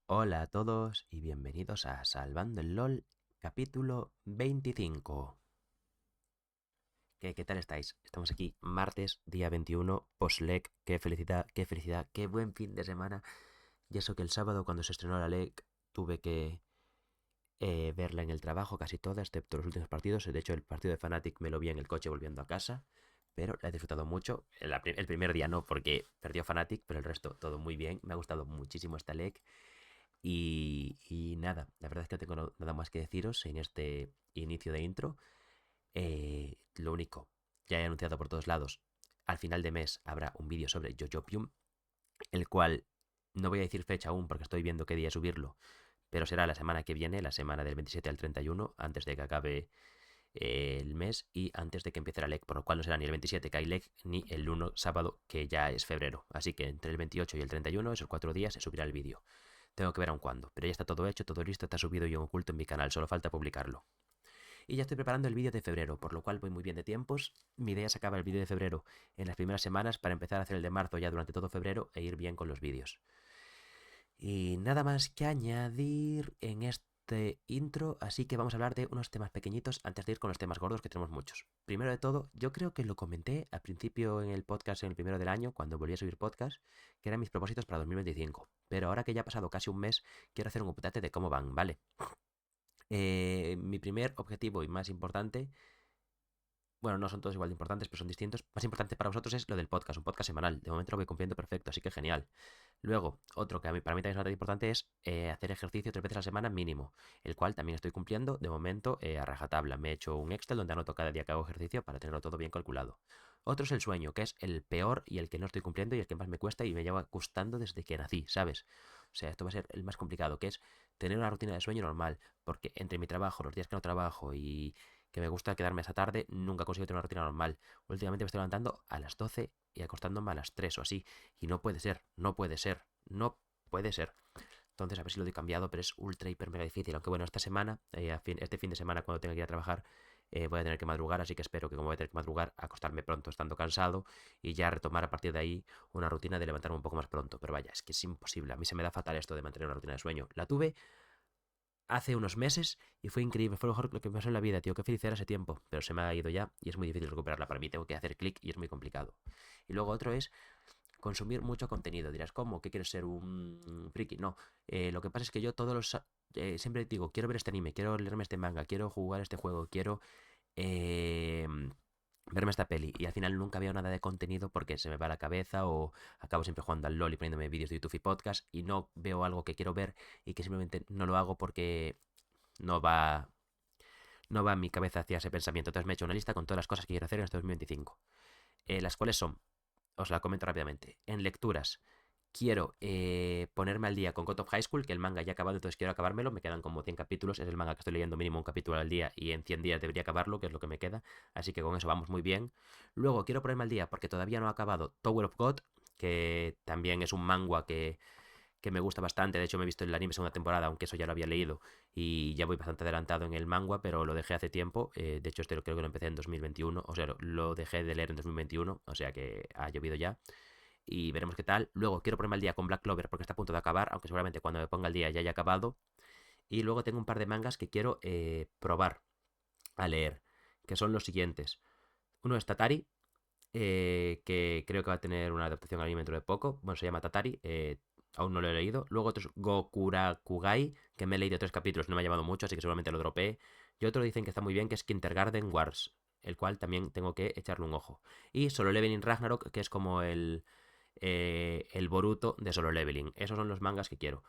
Hola a todos y bienvenidos a Salvando el LOL, capítulo 25. ¿Qué tal estáis? Estamos aquí martes, día 21, post-LEC. Qué felicidad, qué buen fin de semana. Y eso que el sábado cuando se estrenó la LEC tuve que verla en el trabajo casi toda, excepto los últimos partidos. De hecho, el partido de Fnatic me lo vi en el coche volviendo a casa, pero la he disfrutado mucho. El primer día no, porque perdió Fnatic, pero el resto todo muy bien. Me ha gustado muchísimo esta LEC. Y nada, la verdad es que no tengo nada más que deciros en este inicio de intro. Lo único, ya he anunciado por todos lados, al final de mes habrá un vídeo sobre Jojopium, el cual no voy a decir fecha aún porque estoy viendo qué día subirlo, pero será la semana que viene, la semana del 27 al 31, antes de que acabe el mes y antes de que empiece la LEC, por lo cual no será ni el 27 que hay LEC ni el 1 sábado que ya es febrero. Así que entre el 28 y el 31, esos 4 días, se subirá el vídeo. Tengo que ver aún cuándo, pero ya está todo hecho, todo listo, está subido y en oculto en mi canal, solo falta publicarlo. Y ya estoy preparando el vídeo de febrero, por lo cual voy muy bien de tiempos. Mi idea es acabar el vídeo de febrero en las primeras semanas para empezar a hacer el de marzo ya durante todo febrero e ir bien con los vídeos. Y nada más que añadir en este intro, así que vamos a hablar de unos temas pequeñitos antes de ir con los temas gordos que tenemos muchos. Primero de todo, yo creo que lo comenté al principio en el podcast, en el primero del año, cuando volví a subir podcast, que eran mis propósitos para 2025. Pero ahora que ya ha pasado casi un mes, quiero hacer un update de cómo van, ¿vale? Mi primer objetivo y más importante, bueno, no son todos igual de importantes, pero son distintos. Más importante para vosotros es lo del podcast, un podcast semanal. De momento lo voy cumpliendo perfecto, así que genial. Luego, otro que para mí también es bastante importante es hacer ejercicio 3 veces a la semana mínimo, el cual también estoy cumpliendo de momento a rajatabla. Me he hecho un Excel donde anoto cada día que hago ejercicio para tenerlo todo bien calculado. Otro es el sueño, que es el peor y el que no estoy cumpliendo y el que más me cuesta y me lleva costando desde que nací, ¿sabes? O sea, esto va a ser el más complicado, que es tener una rutina de sueño normal, porque entre mi trabajo, los días que no trabajo y que me gusta quedarme esta tarde, nunca consigo tener una rutina normal. Últimamente me estoy levantando a las 12 y acostándome a las 3 o así. Y no puede ser, no puede ser, no puede ser. Entonces, a ver si lo doy cambiado, pero es ultra, hiper, mega difícil. Aunque bueno, esta semana, este fin de semana, cuando tenga que ir a trabajar, voy a tener que madrugar, así que espero que como voy a tener que madrugar, acostarme pronto estando cansado y ya retomar a partir de ahí una rutina de levantarme un poco más pronto. Pero vaya, es que es imposible. A mí se me da fatal esto de mantener una rutina de sueño. La tuve hace unos meses y fue increíble, fue lo mejor que me pasó en la vida, tío. Qué feliz era ese tiempo, pero se me ha ido ya y es muy difícil recuperarla para mí. Tengo que hacer clic y es muy complicado. Y luego otro es consumir mucho contenido. Dirás, ¿cómo? ¿Qué quieres ser un friki? No, lo que pasa es que yo siempre digo, quiero ver este anime, quiero leerme este manga, quiero jugar este juego, quiero eh, verme esta peli. Y al final nunca veo nada de contenido porque se me va la cabeza o acabo siempre jugando al LOL y poniéndome vídeos de YouTube y podcast y no veo algo que quiero ver y que simplemente no lo hago porque no va, no va mi cabeza hacia ese pensamiento. Entonces me he hecho una lista con todas las cosas que quiero hacer en este 2025. Las cuales son, os la comento rápidamente. En lecturas, quiero ponerme al día con God of High School, que el manga ya ha acabado, entonces quiero acabármelo. Me quedan como 100 capítulos. Es el manga que estoy leyendo mínimo un capítulo al día y en 100 días debería acabarlo, que es lo que me queda. Así que con eso vamos muy bien. Luego quiero ponerme al día porque todavía no ha acabado Tower of God, que también es un manga que me gusta bastante. De hecho, me he visto el anime segunda temporada, aunque eso ya lo había leído. Y ya voy bastante adelantado en el manga, pero lo dejé hace tiempo. De hecho, creo que lo empecé en 2021. O sea, lo dejé de leer en 2021. O sea que ha llovido ya. Y veremos qué tal. Luego quiero ponerme al día con Black Clover porque está a punto de acabar, aunque seguramente cuando me ponga al día ya haya acabado. Y luego tengo un par de mangas que quiero probar a leer, que son los siguientes. Uno es Tatari, que creo que va a tener una adaptación al anime dentro de poco. Bueno, se llama Tatari, aún no lo he leído. Luego otro es Gokurakugai, que me he leído 3 capítulos, no me ha llamado mucho, así que seguramente lo dropeé. Y otro dicen que está muy bien, que es Kindergarten Wars, el cual también tengo que echarle un ojo. Y Solo Leveling Ragnarok, que es como el Boruto de Solo Leveling. Esos son los mangas que quiero.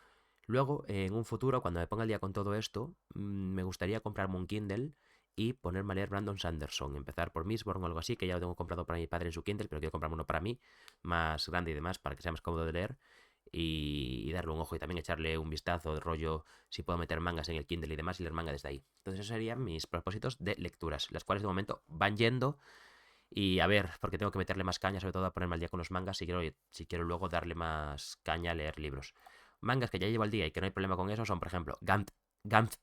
Luego, en un futuro, cuando me ponga al día con todo esto, me gustaría comprarme un Kindle y ponerme a leer Brandon Sanderson. Empezar por Mistborn o algo así, que ya lo tengo comprado para mi padre en su Kindle, pero quiero comprarme uno para mí, más grande y demás, para que sea más cómodo de leer. Y darle un ojo y también echarle un vistazo de rollo si puedo meter mangas en el Kindle y demás y leer manga desde ahí. Entonces esos serían mis propósitos de lecturas, las cuales de momento van yendo y a ver, porque tengo que meterle más caña, sobre todo a ponerme al día con los mangas si quiero luego darle más caña a leer libros. Mangas que ya llevo al día y que no hay problema con eso son, por ejemplo, Gantz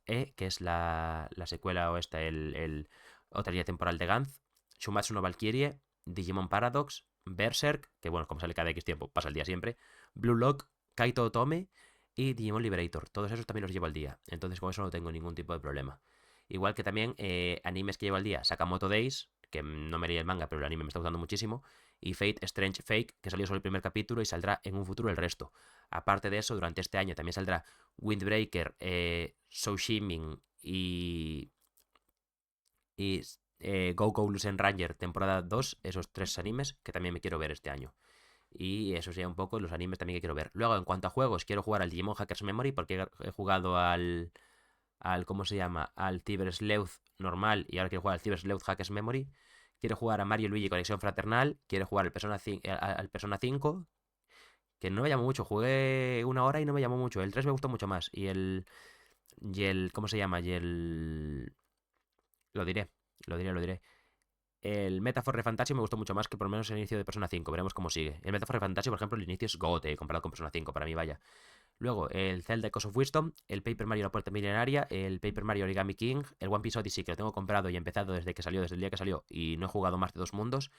E, que es la secuela o otra línea temporal de Gantz, Shumatsu no Valkyrie, Digimon Paradox, Berserk, que bueno, como sale cada X tiempo, pasa el día siempre, Blue Lock, Kaito Otome, y Digimon Liberator. Todos esos también los llevo al día. Entonces con eso no tengo ningún tipo de problema. Igual que también animes que llevo al día. Sakamoto Days, que no me leí el manga, pero el anime me está gustando muchísimo. Y Fate Strange Fake, que salió solo el primer capítulo y saldrá en un futuro el resto. Aparte de eso, durante este año también saldrá Windbreaker, Soushimin y Go Go Lusen Ranger temporada 2, esos 3 animes que también me quiero ver este año. Y eso sería un poco los animes también que quiero ver. Luego, en cuanto a juegos, quiero jugar al Digimon Hackers Memory porque he jugado al ¿cómo se llama? Al Cyber Sleuth normal y ahora quiero jugar al Cyber Sleuth Hackers Memory. Quiero jugar a Mario y Luigi Conexión Fraternal. Quiero jugar al Persona 5, que no me llamó mucho. Jugué 1 hora y no me llamó mucho. El 3 me gustó mucho más. ¿cómo se llama? Lo diré, lo diré. El Metaphor Fantasy me gustó mucho más que por lo menos el inicio de Persona 5. Veremos cómo sigue. El Metaphor Fantasy, por ejemplo, el inicio es gote comparado con Persona 5, para mí, vaya. Luego, el Zelda Echoes of Wisdom, el Paper Mario La Puerta Milenaria, el Paper Mario Origami King, el One Piece Odyssey, que lo tengo comprado y empezado desde el día que salió, y no he jugado más de 2 mundos.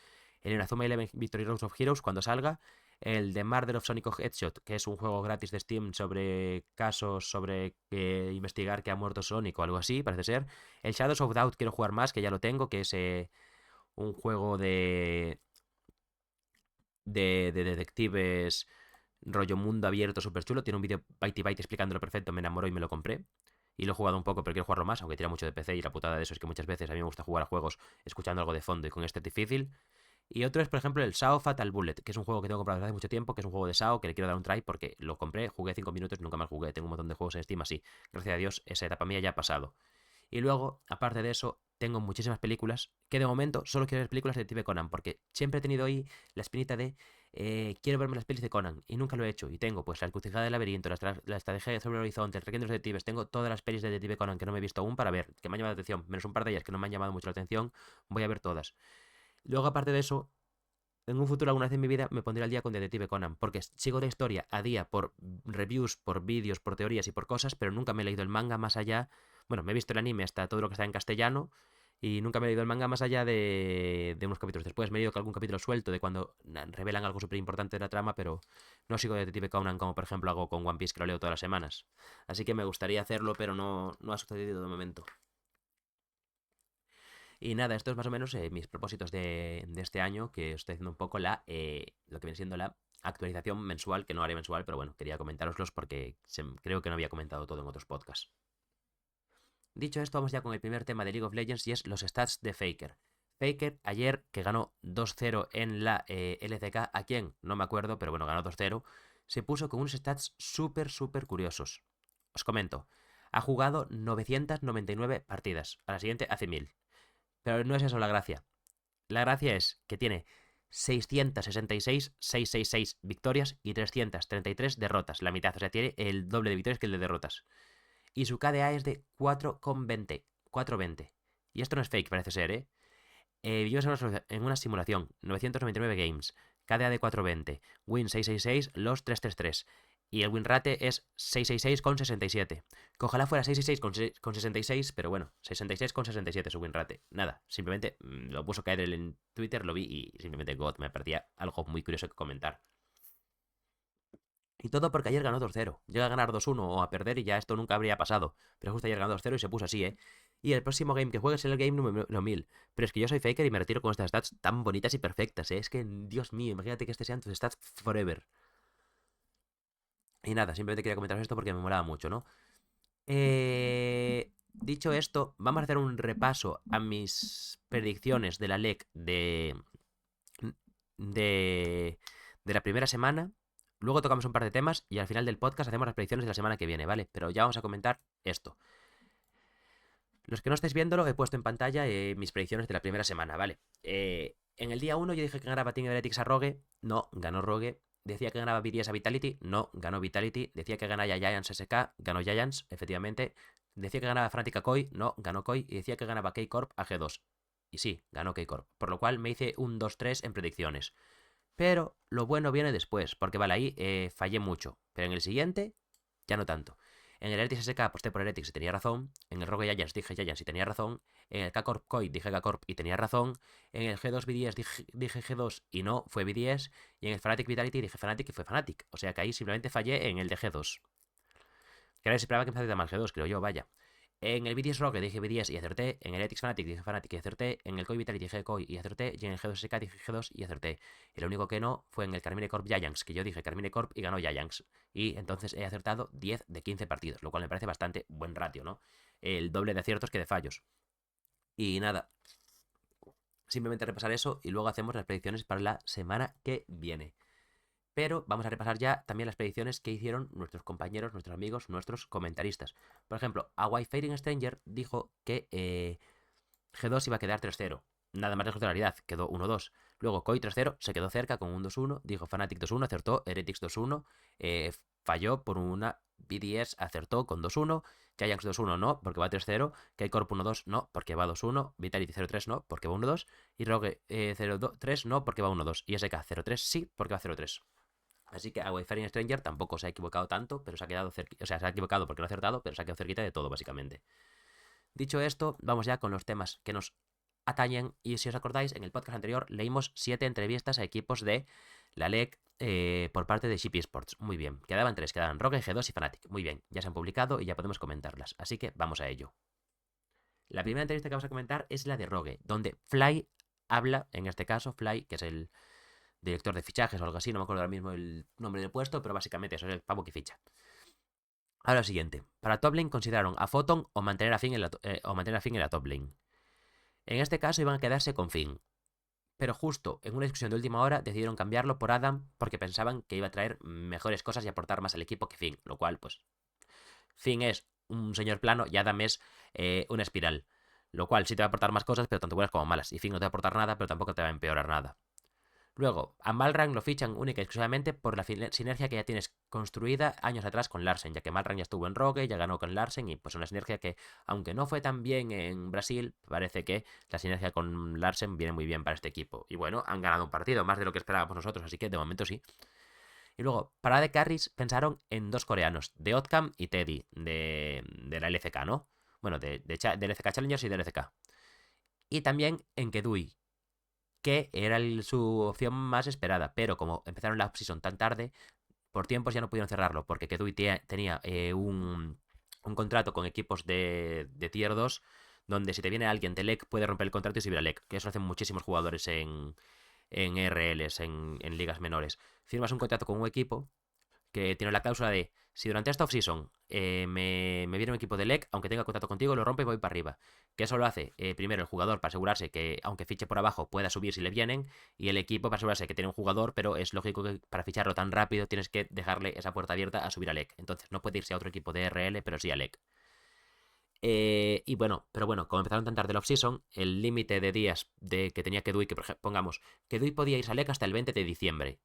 El Inazuma Eleven Victory Road of Heroes, cuando salga. El The Murder of Sonic Headshot, que es un juego gratis de Steam sobre casos, sobre investigar que ha muerto Sonic o algo así, parece ser. El Shadows of Doubt quiero jugar más, que ya lo tengo, que es un juego de detectives rollo mundo abierto súper chulo. Tiene un vídeo byte y byte explicándolo perfecto. Me enamoró y me lo compré. Y lo he jugado un poco, pero quiero jugarlo más, aunque tira mucho de PC. Y la putada de eso es que muchas veces a mí me gusta jugar a juegos escuchando algo de fondo y con este es difícil. Y otro es, por ejemplo, el SAO Fatal Bullet, que es un juego que tengo comprado desde hace mucho tiempo, que es un juego de SAO que le quiero dar un try porque lo compré, jugué 5 minutos y nunca más jugué. Tengo un montón de juegos en Steam así. Gracias a Dios, esa etapa mía ya ha pasado. Y luego, aparte de eso, tengo muchísimas películas que de momento solo quiero ver películas de Detective Conan, porque siempre he tenido ahí la espinita de quiero verme las pelis de Conan y nunca lo he hecho. Y tengo pues la encrucijada del laberinto, la estrategia sobre el horizonte, el requiem de los detectives, tengo todas las pelis de Detective Conan que no me he visto aún para ver, que me han llamado la atención, menos un par de ellas que no me han llamado mucho la atención, voy a ver todas. Luego, aparte de eso, en un futuro, alguna vez en mi vida, me pondré al día con Detective Conan, porque sigo la historia a día por reviews, por vídeos, por teorías y por cosas, pero nunca me he leído el manga más allá. Bueno, me he visto el anime hasta todo lo que está en castellano, y nunca me he leído el manga más allá de unos capítulos. Después me he leído algún capítulo suelto de cuando revelan algo súper importante de la trama, pero no sigo Detective Conan como por ejemplo hago con One Piece, que lo leo todas las semanas. Así que me gustaría hacerlo, pero no ha sucedido de momento. Y nada, esto es más o menos mis propósitos de este año, que estoy haciendo un poco lo que viene siendo la actualización mensual, que no haré mensual, pero bueno, quería comentároslos porque creo que no había comentado todo en otros podcasts. Dicho esto, vamos ya con el primer tema de League of Legends y es los stats de Faker. Faker ayer, que ganó 2-0 en la LCK, ¿a quién? No me acuerdo, pero bueno, ganó 2-0, se puso con unos stats súper curiosos. Os comento, ha jugado 999 partidas, a la siguiente hace 1000. Pero no es eso la gracia. La gracia es que tiene 666 victorias y 333 derrotas, la mitad, o sea, tiene el doble de victorias que el de derrotas. Y su KDA es de 4,20. 4,20. Y esto no es fake, parece ser, ¿eh? Vivimos en una simulación, 999 games, KDA de 4,20, win 666, loss 333. Y el win rate es 666,67. Que ojalá fuera 666,66, pero bueno, 66,67 su win rate. Nada, simplemente lo puso caer en Twitter, lo vi y simplemente God, me parecía algo muy curioso que comentar. Y todo porque ayer ganó 2-0. Llega a ganar 2-1 o a perder y ya esto nunca habría pasado. Pero justo ayer ganó 2-0 y se puso así, ¿eh? Y el próximo game que juegue será el game número 1000. Pero es que yo soy faker y me retiro con estas stats tan bonitas y perfectas, ¿eh? Es que, Dios mío, imagínate que este sean tus stats forever. Y nada, simplemente quería comentaros esto porque me molaba mucho, ¿no? Dicho esto, vamos a hacer un repaso a mis predicciones de la LEC de, de la primera semana. Luego tocamos un par de temas y al final del podcast hacemos las predicciones de la semana que viene, ¿vale? Pero ya vamos a comentar esto. Los que no estáis viéndolo, he puesto en pantalla mis predicciones de la primera semana, ¿vale? En el día 1 yo dije que ganaba Team Heretics a Rogue, no, ganó Rogue. Decía que ganaba BDS a Vitality, no, ganó Vitality. Decía que ganaba Giants SK, ganó Giants, efectivamente. Decía que ganaba Fnatic a Koi, no, ganó Koi. Y decía que ganaba K-Corp a G2. Y sí, ganó K-Corp. Por lo cual me hice un 2-3 en predicciones. Pero lo bueno viene después, porque vale, ahí fallé mucho. Pero en el siguiente, ya no tanto. En el Heretics SK aposté por Heretics y tenía razón. En el Rogue Giants dije Giants y tenía razón. En el K-Corp Koi dije K-Corp y tenía razón. En el G2 BDS dije G2 y no, fue BDS. Y en el Fnatic Vitality dije Fnatic y fue Fnatic. O sea que ahí simplemente fallé en el de G2. Que nadie se esperaba que empezara mal G2, creo yo, vaya. En el BDS Rogue dije BDS y acerté. En el Ethics Fnatic dije Fnatic y acerté. En el Koi Vitality dije Koi y acerté. Y en el G2SK dije G2 y acerté. Y lo único que no fue en el Carmine Corp Giants, que yo dije Carmine Corp y ganó Giants. Y entonces he acertado 10 de 15 partidos, lo cual me parece bastante buen ratio, ¿no? El doble de aciertos que de fallos. Y nada, simplemente repasar eso y luego hacemos las predicciones para la semana que viene. Pero vamos a repasar ya también las predicciones que hicieron nuestros compañeros, nuestros amigos, nuestros comentaristas. Por ejemplo, Away Stranger dijo que G2 iba a quedar 3-0. Nada más lejos de la realidad, quedó 1-2. Luego Koi 3-0, se quedó cerca con un 2-1. Dijo Fnatic 2-1, acertó. Heretics 2-1, falló por una. BDS acertó con 2-1. Giants 2-1 no, porque va 3-0. K-Corp 1-2 no, porque va 2-1. Vitality 0-3 no, porque va 1-2. Y Rogue 0-3 no, porque va 1-2. Y SK 0-3 sí, porque va 0-3. Así que Wayfaring Stranger tampoco se ha equivocado tanto, pero se ha quedado cerquita. O sea, se ha equivocado porque no ha acertado, pero se ha quedado cerquita de todo, básicamente. Dicho esto, vamos ya con los temas que nos atañen. Y si os acordáis, en el podcast anterior leímos 7 entrevistas a equipos de la LEC por parte de Ship Esports. Muy bien. Quedaban 3, quedaban Rogue, G2 y Fnatic. Muy bien, ya se han publicado y ya podemos comentarlas. Así que vamos a ello. La primera entrevista que vamos a comentar es la de Rogue, donde Fly habla, en este caso, Fly, que es el director de fichajes o algo así, no me acuerdo ahora mismo el nombre del puesto, pero básicamente eso es el pavo que ficha. Ahora lo siguiente, para top lane consideraron a Photon o mantener a Finn en la top lane. En este caso iban a quedarse con Finn, pero justo en una discusión de última hora decidieron cambiarlo por Adam porque pensaban que iba a traer mejores cosas y aportar más al equipo que Finn, lo cual pues Finn es un señor plano y Adam es una espiral, lo cual sí te va a aportar más cosas, pero tanto buenas como malas, y Finn no te va a aportar nada, pero tampoco te va a empeorar nada. Luego, a Malrang lo fichan única y exclusivamente por la sinergia que ya tienes construida años atrás con Larsen, ya que Malrang ya estuvo en Rogue, ya ganó con Larsen y pues una sinergia que, aunque no fue tan bien en Brasil, parece que la sinergia con Larsen viene muy bien para este equipo. Y bueno, han ganado un partido, más de lo que esperábamos nosotros, así que de momento sí. Y luego, para de carries pensaron en 2 coreanos, de Otcam y Teddy, de la LCK, ¿no? Bueno, de LCK Challengers y de LCK. Y también en Kedui, que era su opción más esperada, pero como empezaron la offseason tan tarde, por tiempos ya no pudieron cerrarlo, porque Kedui tenía un contrato con equipos de Tier 2, donde si te viene alguien de LEC puede romper el contrato y subir a LEC, que eso hacen muchísimos jugadores en RLs, en ligas menores. Firmas un contrato con un equipo que tiene la cláusula de si durante esta offseason me viene un equipo de LEC, aunque tenga contrato contigo, lo rompe y voy para arriba. Que eso lo hace primero el jugador para asegurarse que, aunque fiche por abajo, pueda subir si le vienen, y el equipo para asegurarse que tiene un jugador, pero es lógico que para ficharlo tan rápido tienes que dejarle esa puerta abierta a subir a LEC. Entonces no puede irse a otro equipo de RL, pero sí a LEC. Y bueno, pero bueno, como empezaron tan tarde el offseason, el límite de días de que tenía Kedui, que pongamos, Kedui podía irse a LEC hasta el 20 de diciembre.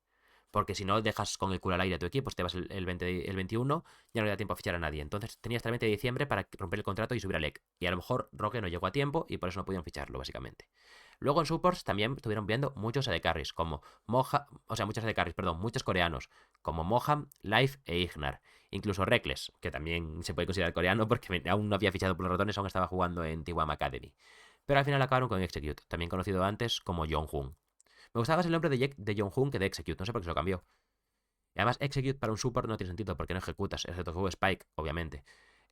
Porque si no dejas con el culo al aire a tu equipo, te vas el 21, ya no le da tiempo a fichar a nadie. Entonces tenías hasta el 20 de diciembre para romper el contrato y subir a LEC. Y a lo mejor Roque no llegó a tiempo y por eso no pudieron ficharlo, básicamente. Luego en supports también estuvieron viendo muchos AD Carries, como muchos AD Carries, perdón, muchos coreanos, como Moham, Life e Ignar. Incluso Reckless, que también se puede considerar coreano porque aún no había fichado por los ratones, aún estaba jugando en T1 Academy. Pero al final acabaron con Execute, también conocido antes como Jong-Hoon. Me gustaba más el nombre de Jong-Hoon que de Execute, no sé por qué se lo cambió. Y además, Execute para un support no tiene sentido porque no ejecutas, excepto que juegue Spike, obviamente.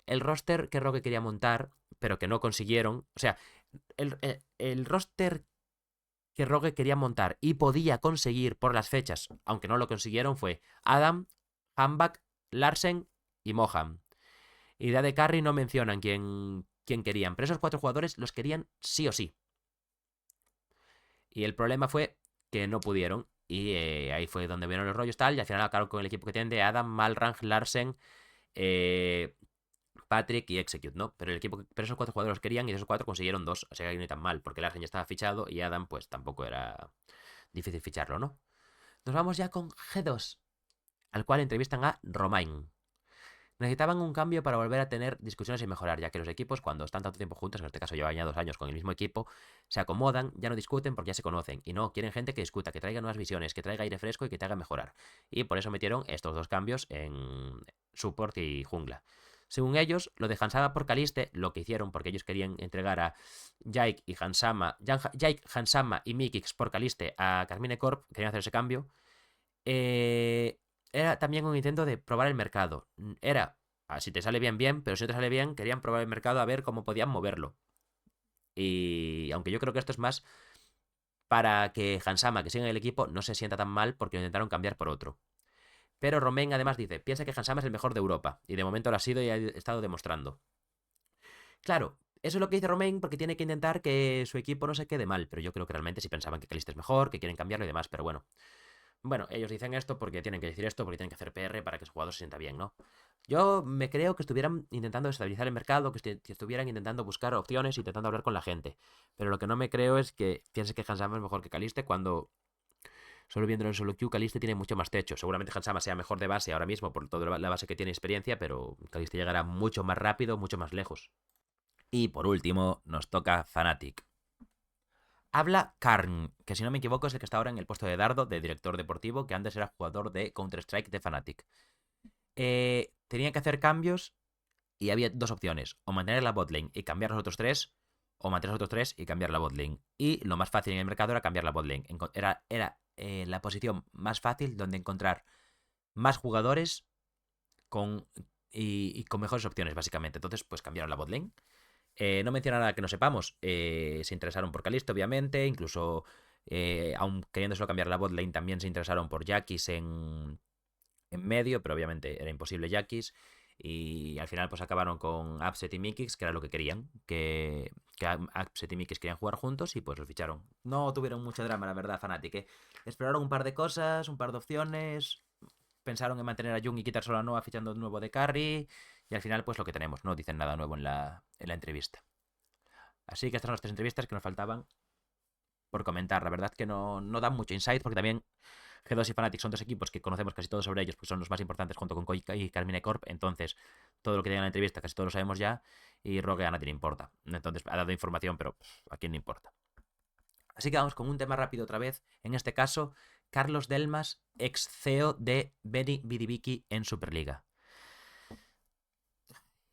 El roster que Rogue quería montar, pero que no consiguieron. O sea, el roster que Rogue quería montar y podía conseguir por las fechas, aunque no lo consiguieron, fue Adam, Hambak, Larsen y Moham. Y de Carry no mencionan quién querían, pero esos 4 jugadores los querían sí o sí. Y el problema fue que no pudieron. Y ahí fue donde vieron los rollos tal. Y al final acabaron con el equipo que tienen de Adam, Malrang, Larsen, Patrick y Execute, ¿no? Pero esos 4 jugadores los querían y de esos 4 consiguieron 2. O sea que no tan mal, porque Larsen ya estaba fichado y Adam, pues tampoco era difícil ficharlo, ¿no? Nos vamos ya con G2, al cual entrevistan a Romain. Necesitaban un cambio para volver a tener discusiones y mejorar, ya que los equipos, cuando están tanto tiempo juntos, en este caso llevan ya 2 años con el mismo equipo, se acomodan, ya no discuten porque ya se conocen. Y no, quieren gente que discuta, que traiga nuevas visiones, que traiga aire fresco y que te haga mejorar. Y por eso metieron estos 2 cambios en support y jungla. Según ellos, lo de Hansama por Kaliste, lo que hicieron porque ellos querían entregar a Jake Hansama y Mikix por Kaliste a Carmine Corp, querían hacer ese cambio. Era también un intento de probar el mercado. Era Si te sale bien, bien, pero si no te sale bien, querían probar el mercado a ver cómo podían moverlo. Y aunque yo creo que esto es más para que Hansama, que siga en el equipo, no se sienta tan mal porque lo intentaron cambiar por otro. Pero Romain además dice, piensa que Hansama es el mejor de Europa, y de momento lo ha sido y ha estado demostrando. Claro, eso es lo que dice Romain porque tiene que intentar que su equipo no se quede mal, pero yo creo que realmente sí pensaban que Caliste es mejor, que quieren cambiarlo y demás, pero bueno. Bueno, ellos dicen esto porque tienen que decir esto, porque tienen que hacer PR para que su jugador se sienta bien, ¿no? Yo me creo que estuvieran intentando estabilizar el mercado, que estuvieran intentando buscar opciones, intentando hablar con la gente. Pero lo que no me creo es que piense que Hansama es mejor que Caliste cuando, solo viéndolo en solo queue, Caliste tiene mucho más techo. Seguramente Hansama sea mejor de base ahora mismo por toda la base que tiene experiencia, pero Caliste llegará mucho más rápido, mucho más lejos. Y por último, nos toca Fnatic. Habla Karn, que si no me equivoco es el que está ahora en el puesto de Dardo, de director deportivo, que antes era jugador de Counter-Strike de Fnatic. Tenía que hacer cambios y había dos opciones, o mantener la botlane y cambiar los otros tres, o mantener los otros tres y cambiar la botlane. Y lo más fácil en el mercado era cambiar la botlane. Era la posición más fácil donde encontrar más jugadores con, con mejores opciones, básicamente. Entonces, pues cambiaron la botlane. No menciona nada que no sepamos. Se interesaron por Kalisto, obviamente. Incluso, aun queriendo solo cambiar la botlane, también se interesaron por Jackis en medio, pero obviamente era imposible Jackis. Y al final pues acabaron con Upset y Mikix, que era lo que querían, que Upset y Mikix querían jugar juntos y pues los ficharon. No tuvieron mucho drama, la verdad, Fnatic. Exploraron un par de cosas, un par de opciones, pensaron en mantener a Jung y quitar solo a Noah fichando de nuevo de carry, y al final pues lo que tenemos, no dicen nada nuevo en la entrevista. Así que estas son las tres entrevistas que nos faltaban por comentar. La verdad que no dan mucho insight porque también G2 y Fnatic son dos equipos que conocemos casi todos sobre ellos, porque son los más importantes junto con Koika y Carmine Corp. Entonces, todo lo que digan en la entrevista casi todos lo sabemos ya. Y Rogue a nadie le importa. Entonces, ha dado información, pero a quién le importa. Así que vamos con un tema rápido otra vez. En este caso, Carlos Delmas, ex CEO de Benny Bidibiki en Superliga.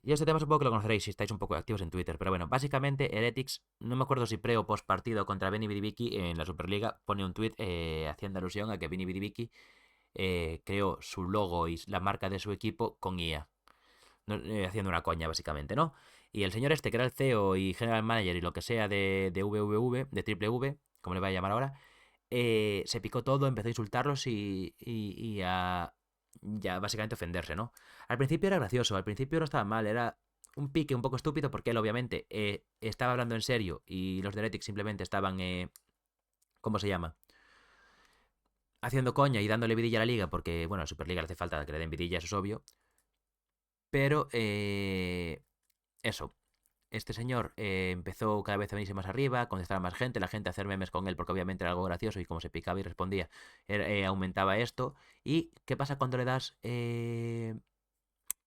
Y este tema supongo que lo conoceréis si estáis un poco activos en Twitter. Pero bueno, básicamente Heretics, no me acuerdo si pre o post partido contra Benny Bidibiki en la Superliga, pone un tweet haciendo alusión a que Benny Bidibiki creó su logo y la marca de su equipo con IA. Haciendo una coña, básicamente, ¿no? Y el señor este, que era el CEO y General Manager y lo que sea de VVV, de Triple V, como le voy a llamar ahora, se picó todo, empezó a insultarlos y a ya básicamente ofenderse, ¿no? Al principio era gracioso, al principio no estaba mal, era un pique un poco estúpido porque él obviamente estaba hablando en serio y los de Heretics simplemente estaban, ¿cómo se llama? Haciendo coña y dándole vidilla a la liga porque, bueno, a la Superliga le hace falta que le den vidilla, eso es obvio. Pero, eso, este señor empezó cada vez a venirse más arriba, a contestar a más gente, la gente a hacer memes con él porque obviamente era algo gracioso y como se picaba y respondía, aumentaba esto. ¿Y qué pasa cuando le das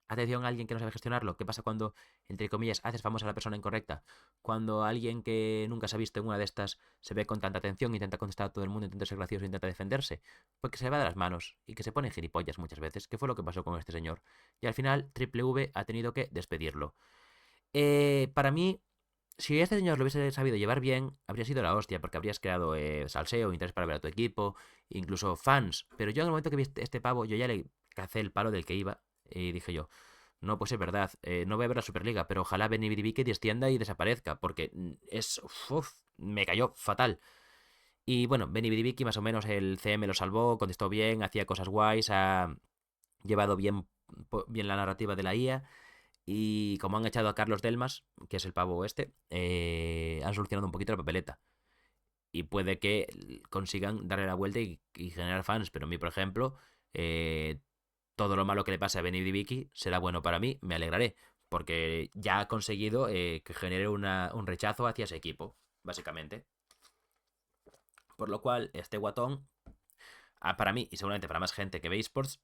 atención a alguien que no sabe gestionarlo? ¿Qué pasa cuando, entre comillas, haces famosa a la persona incorrecta? Cuando alguien que nunca se ha visto en una de estas se ve con tanta atención, intenta contestar a todo el mundo, intenta ser gracioso, intenta defenderse, pues que se le va de las manos y que se pone gilipollas muchas veces, que fue lo que pasó con este señor. Y al final, Triple V ha tenido que despedirlo. Para mí, si este señor lo hubiese sabido llevar bien, habría sido la hostia, porque habrías creado salseo, interés para ver a tu equipo, incluso fans. Pero yo en el momento que vi este pavo, yo ya le cacé el palo del que iba y dije yo, no, pues es verdad, no voy a ver la Superliga, pero ojalá Benny Bidibiki descienda y desaparezca, porque me cayó fatal. Y bueno, Benny Bidibiki más o menos el CM lo salvó, contestó bien, hacía cosas guays, ha llevado bien la narrativa de la IA. Y como han echado a Carlos Delmas, que es el pavo este, han solucionado un poquito la papeleta. Y puede que consigan darle la vuelta y generar fans. Pero a mí, por ejemplo, todo lo malo que le pase a Benny Vicky será bueno para mí, me alegraré. Porque ya ha conseguido que genere un rechazo hacia ese equipo, básicamente. Por lo cual, este guatón para mí y seguramente para más gente que ve esports,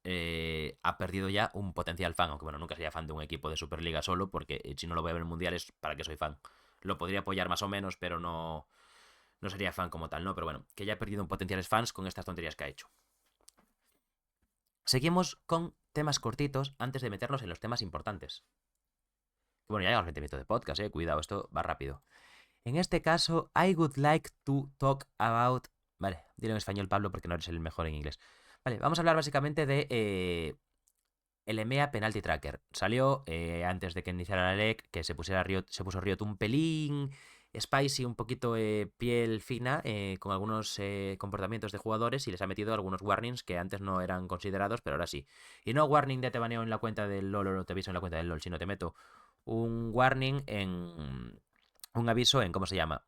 ha perdido ya un potencial fan. Aunque bueno, nunca sería fan de un equipo de Superliga solo, porque si no lo voy a ver en mundiales, ¿para qué soy fan? Lo podría apoyar más o menos, pero no sería fan como tal, ¿no? Pero bueno, que ya ha perdido un potenciales fans con estas tonterías que ha hecho. Seguimos con temas cortitos antes de meternos en los temas importantes. Bueno, ya llegamos a 20 minutos de podcast, cuidado, esto va rápido. En este caso, I would like to talk about... Vale, dilo en español, Pablo, porque no eres el mejor en inglés. Vale, vamos a hablar básicamente de el EMEA Penalty Tracker. Salió antes de que iniciara la LEC, que se puso Riot un pelín spicy, un poquito piel fina, con algunos comportamientos de jugadores, y les ha metido algunos warnings que antes no eran considerados, pero ahora sí. Y no warning de te baneo en la cuenta del LoL o te aviso en la cuenta del LoL, sino te meto un warning en... un aviso en, ¿cómo se llama?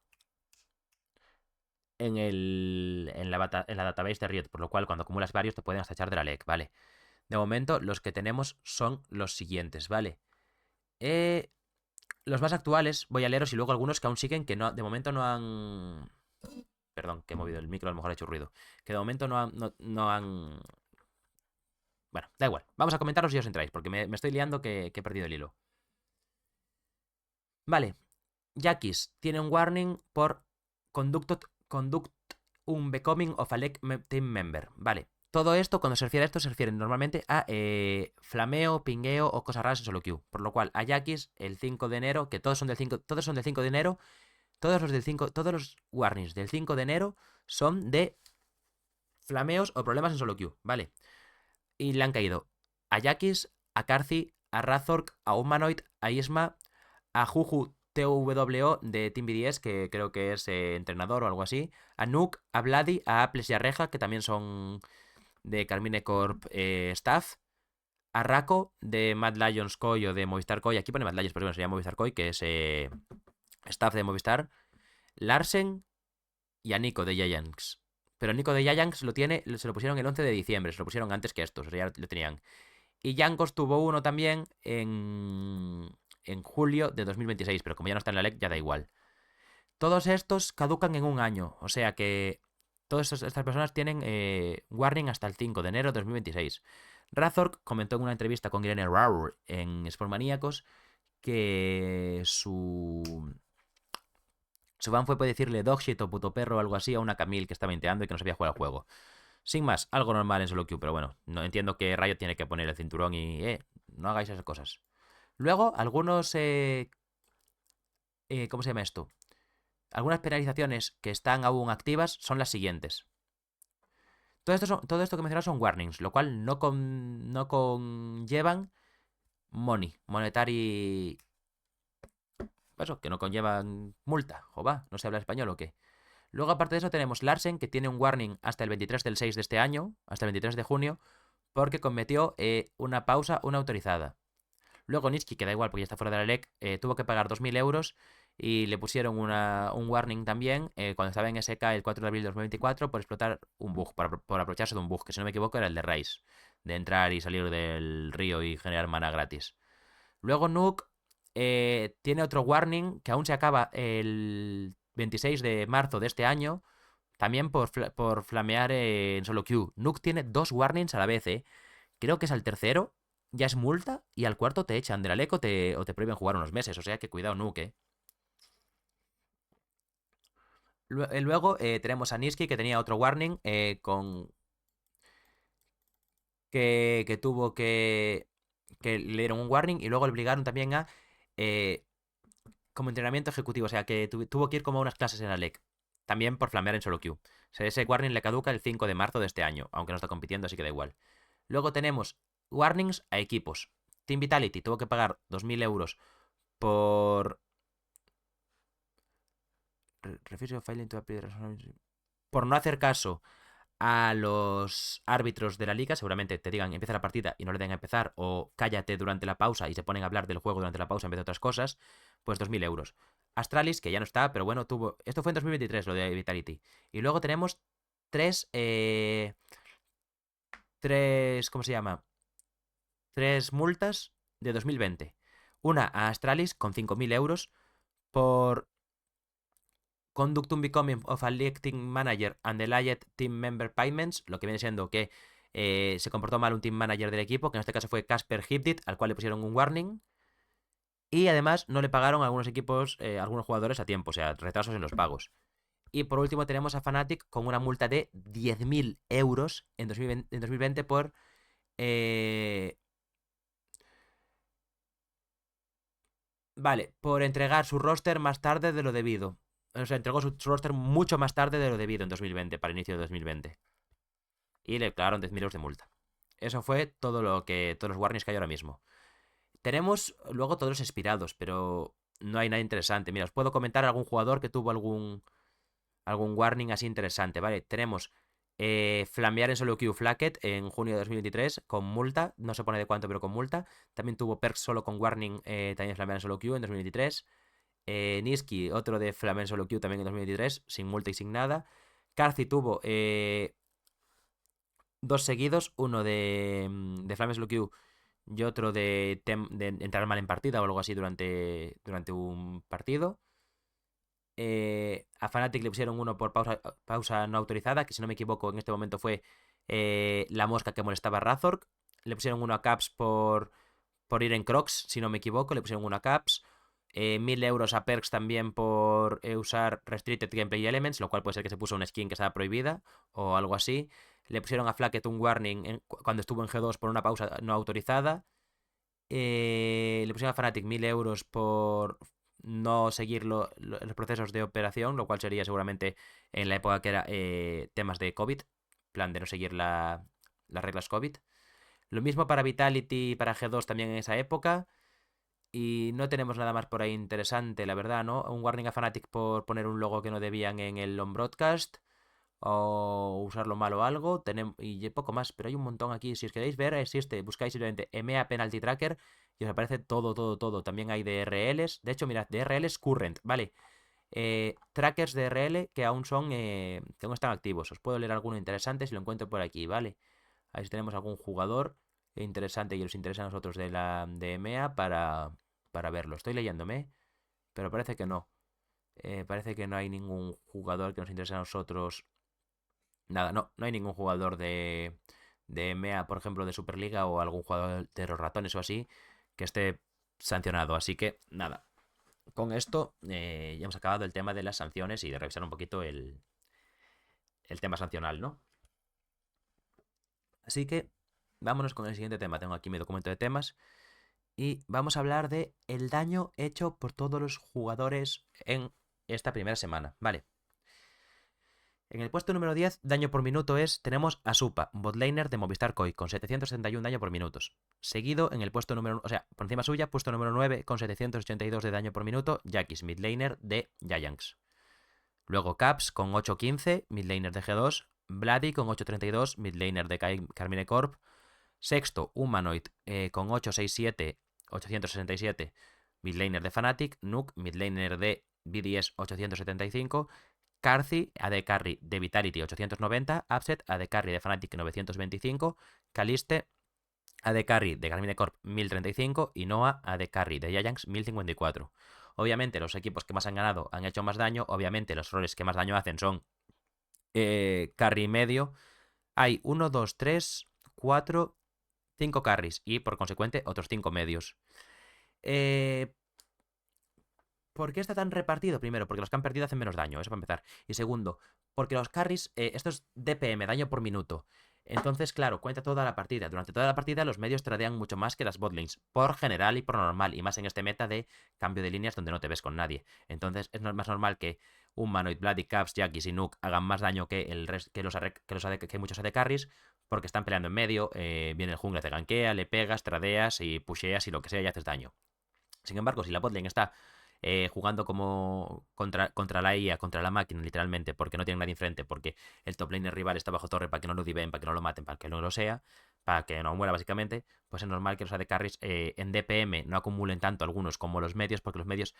En la database de Riot, por lo cual cuando acumulas varios te pueden hasta echar de la LEC, ¿vale? De momento, los que tenemos son los siguientes, ¿vale? Eh, los más actuales, voy a leeros y luego algunos que aún siguen que no, de momento no han... Perdón, que he movido el micro, a lo mejor ha hecho ruido. Que de momento no han... Bueno, da igual. Vamos a comentaros si os entráis, porque me estoy liando que he perdido el hilo. Vale. Jackis tiene un warning por conduct unbecoming of a team member. Vale. Todo esto, cuando se refiere a esto, se refiere normalmente a flameo, pingueo o cosas raras en solo queue. Por lo cual, a Jackis, el 5 de enero, que todos son del 5 de enero, todos los warnings del 5 de enero son de flameos o problemas en solo queue, ¿vale? Y le han caído a Jackis, a Karthi, a Razork, a Humanoid, a Isma, a Juju TWO de Team BDS, que creo que es entrenador o algo así, a Nuke, a Vladi, a Apples y a Reja, que también son de Carmine Corp Staff, a Rako de Mad Lions Koi o de Movistar Koi, aquí pone Mad Lions, pero bueno, se llama Movistar Koi, que es staff de Movistar, Larsen y a Nico de Giants. Pero Nico de Giants se lo pusieron el 11 de diciembre, se lo pusieron antes que estos, o sea, ya lo tenían. Y Jankos tuvo uno también en julio de 2026, pero como ya no está en la LEC, ya da igual. Todos estos caducan en un año, o sea que todas estas personas tienen warning hasta el 5 de enero de 2026. Razork comentó en una entrevista con Irene Raur en Sportmaníacos que su fan fue por decirle dogshit o puto perro o algo así a una Camille que estaba inteando y que no sabía jugar al juego. Sin más, algo normal en solo queue, pero bueno, no entiendo que Riot tiene que poner el cinturón y, no hagáis esas cosas. Luego, algunos, ¿cómo se llama esto? Algunas penalizaciones que están aún activas son las siguientes. Todo esto que he mencionado son warnings, lo cual no conllevan monetary... Eso, que no conllevan multa. Jova, ¿no se habla español o qué? Luego, aparte de eso, tenemos Larsen, que tiene un warning hasta el 23 del 6 de este año, hasta el 23 de junio, porque cometió una pausa, una autorizada. Luego Nitsky, que da igual porque ya está fuera de la LEC, tuvo que pagar 2.000 euros y le pusieron un warning también cuando estaba en SK el 4 de abril de 2024 por explotar un bug, por aprovecharse de un bug, que si no me equivoco era el de Rise, de entrar y salir del río y generar mana gratis. Luego Nuke tiene otro warning que aún se acaba el 26 de marzo de este año, también por flamear en solo queue. Nuke tiene dos warnings a la vez, Creo que es al tercero, ya es multa, y al cuarto te echan de la LEC o te prohíben jugar unos meses. O sea que cuidado, Nuke. Luego tenemos a Niski, que tenía otro warning que tuvo que le dieron un warning y luego le obligaron también a eh, como entrenamiento ejecutivo, o sea que tuvo que ir como a unas clases en la LEC, también por flamear en solo queue. O sea, ese warning le caduca el 5 de marzo de este año, aunque no está compitiendo, así que da igual. Luego tenemos warnings a equipos. Team Vitality tuvo que pagar 2.000 euros por... Por no hacer caso a los árbitros de la liga, seguramente te digan empieza la partida y no le den a empezar, o cállate durante la pausa y se ponen a hablar del juego durante la pausa en vez de otras cosas, pues 2.000 euros. Astralis, que ya no está, pero bueno, tuvo... Esto fue en 2023, lo de Vitality. Y luego tenemos tres... ¿cómo se llama? Tres multas de 2020. Una a Astralis con 5.000 euros por Conduct Unbecoming of a League Team Manager and Allied Team Member Payments, lo que viene siendo que se comportó mal un team manager del equipo, que en este caso fue Casper Hipdit, al cual le pusieron un warning. Y además no le pagaron a algunos equipos, algunos jugadores a tiempo, o sea, retrasos en los pagos. Y por último tenemos a Fnatic con una multa de 10.000 euros en 2020 por... vale, por entregar su roster más tarde de lo debido. O sea, entregó su roster mucho más tarde de lo debido en 2020, para inicio de 2020. Y le clavaron 10.000 euros de multa. Eso fue todos los warnings que hay ahora mismo. Tenemos luego todos los expirados, pero no hay nada interesante. Mira, os puedo comentar algún jugador que tuvo algún warning así interesante, ¿vale? Tenemos flamear en solo queue Flacket en junio de 2023 con multa, no se pone de cuánto, pero con multa. También tuvo perk solo con warning, también flamear en solo queue en 2023. Niski, otro de flamear en solo queue también en 2023, sin multa y sin nada. Karthi tuvo dos seguidos, uno de flamear en solo queue y otro de entrar mal en partida o algo así durante un partido. A Fnatic le pusieron uno por pausa no autorizada, que si no me equivoco en este momento fue la mosca que molestaba a Razork. Le pusieron uno a Caps por ir en Crocs, si no me equivoco, le pusieron uno a Caps. 1000 euros a Perks también por usar Restricted Gameplay Elements, lo cual puede ser que se puso una skin que estaba prohibida o algo así. Le pusieron a Flacket un warning cuando estuvo en G2 por una pausa no autorizada. Le pusieron a Fnatic 1000 euros por no seguir los procesos de operación, lo cual sería seguramente en la época que era temas de COVID, plan de no seguir las reglas COVID. Lo mismo para Vitality y para G2 también en esa época. Y no tenemos nada más por ahí interesante, la verdad, ¿no? Un warning a Fnatic por poner un logo que no debían en el on broadcast o usarlo mal o algo. Y poco más, pero hay un montón aquí. Si os queréis ver, existe, buscáis simplemente EMEA Penalty Tracker y os aparece todo, todo, todo. También hay DRLs. De hecho, mirad, DRLs current, ¿vale? Trackers DRL que aún que aún están activos. Os puedo leer alguno interesante si lo encuentro por aquí, ¿vale? Ahí si tenemos algún jugador interesante y os interesa a nosotros de EMEA para verlo. Estoy leyéndome, pero parece que no. Parece que no hay ningún jugador que nos interese a nosotros. Nada, no hay ningún jugador de EMEA, por ejemplo, de Superliga o algún jugador de los ratones o así que esté sancionado. Así que nada, con esto ya hemos acabado el tema de las sanciones y de revisar un poquito el tema sancional, ¿no? Así que vámonos con el siguiente tema. Tengo aquí mi documento de temas y vamos a hablar de el daño hecho por todos los jugadores en esta primera semana. Vale. En el puesto número 10, daño por minuto tenemos a Supa, botlaner de Movistar Koi, con 771 daño por minutos. Seguido en el puesto número, o sea, por encima suya, puesto número 9, con 782 de daño por minuto, Jackis, midlaner de Giants. Luego Caps con 815, midlaner de G2. Vladi con 832, midlaner de Carmine Corp. Sexto, Humanoid con 867, 867, midlaner de Fnatic. Nuke, midlaner de BDS 875. Karthi, AD Carry de Vitality 890, Upset, AD Carry de Fnatic 925, Caliste, AD Carry de Carmine Corp 1035 y Noah, AD Carry de Giants 1054. Obviamente los equipos que más han ganado han hecho más daño, obviamente los roles que más daño hacen son carry medio. Hay 1, 2, 3, 4, 5 carries y por consecuente otros 5 medios. ¿Por qué está tan repartido? Primero, porque los que han perdido hacen menos daño, eso para empezar. Y segundo, porque los carries, esto es DPM, daño por minuto. Entonces, claro, cuenta toda la partida. Durante toda la partida los medios tradean mucho más que las botlanes, por general y por normal, y más en este meta de cambio de líneas donde no te ves con nadie. Entonces es más normal que Humanoid, Bloody, Caps, Jackis y Nuke hagan más daño que el resto, que muchos AD carries, porque están peleando en medio, viene el jungla, te gankea, le pegas, tradeas y pusheas y lo que sea y haces daño. Sin embargo, si la botlane está jugando como contra la IA, contra la máquina, literalmente, porque no tiene nadie enfrente, porque el top laner rival está bajo torre para que no lo diven, para que no lo maten, para que no lo sea, para que no muera básicamente, pues es normal que los AD Carries en DPM no acumulen tanto algunos como los medios, porque los medios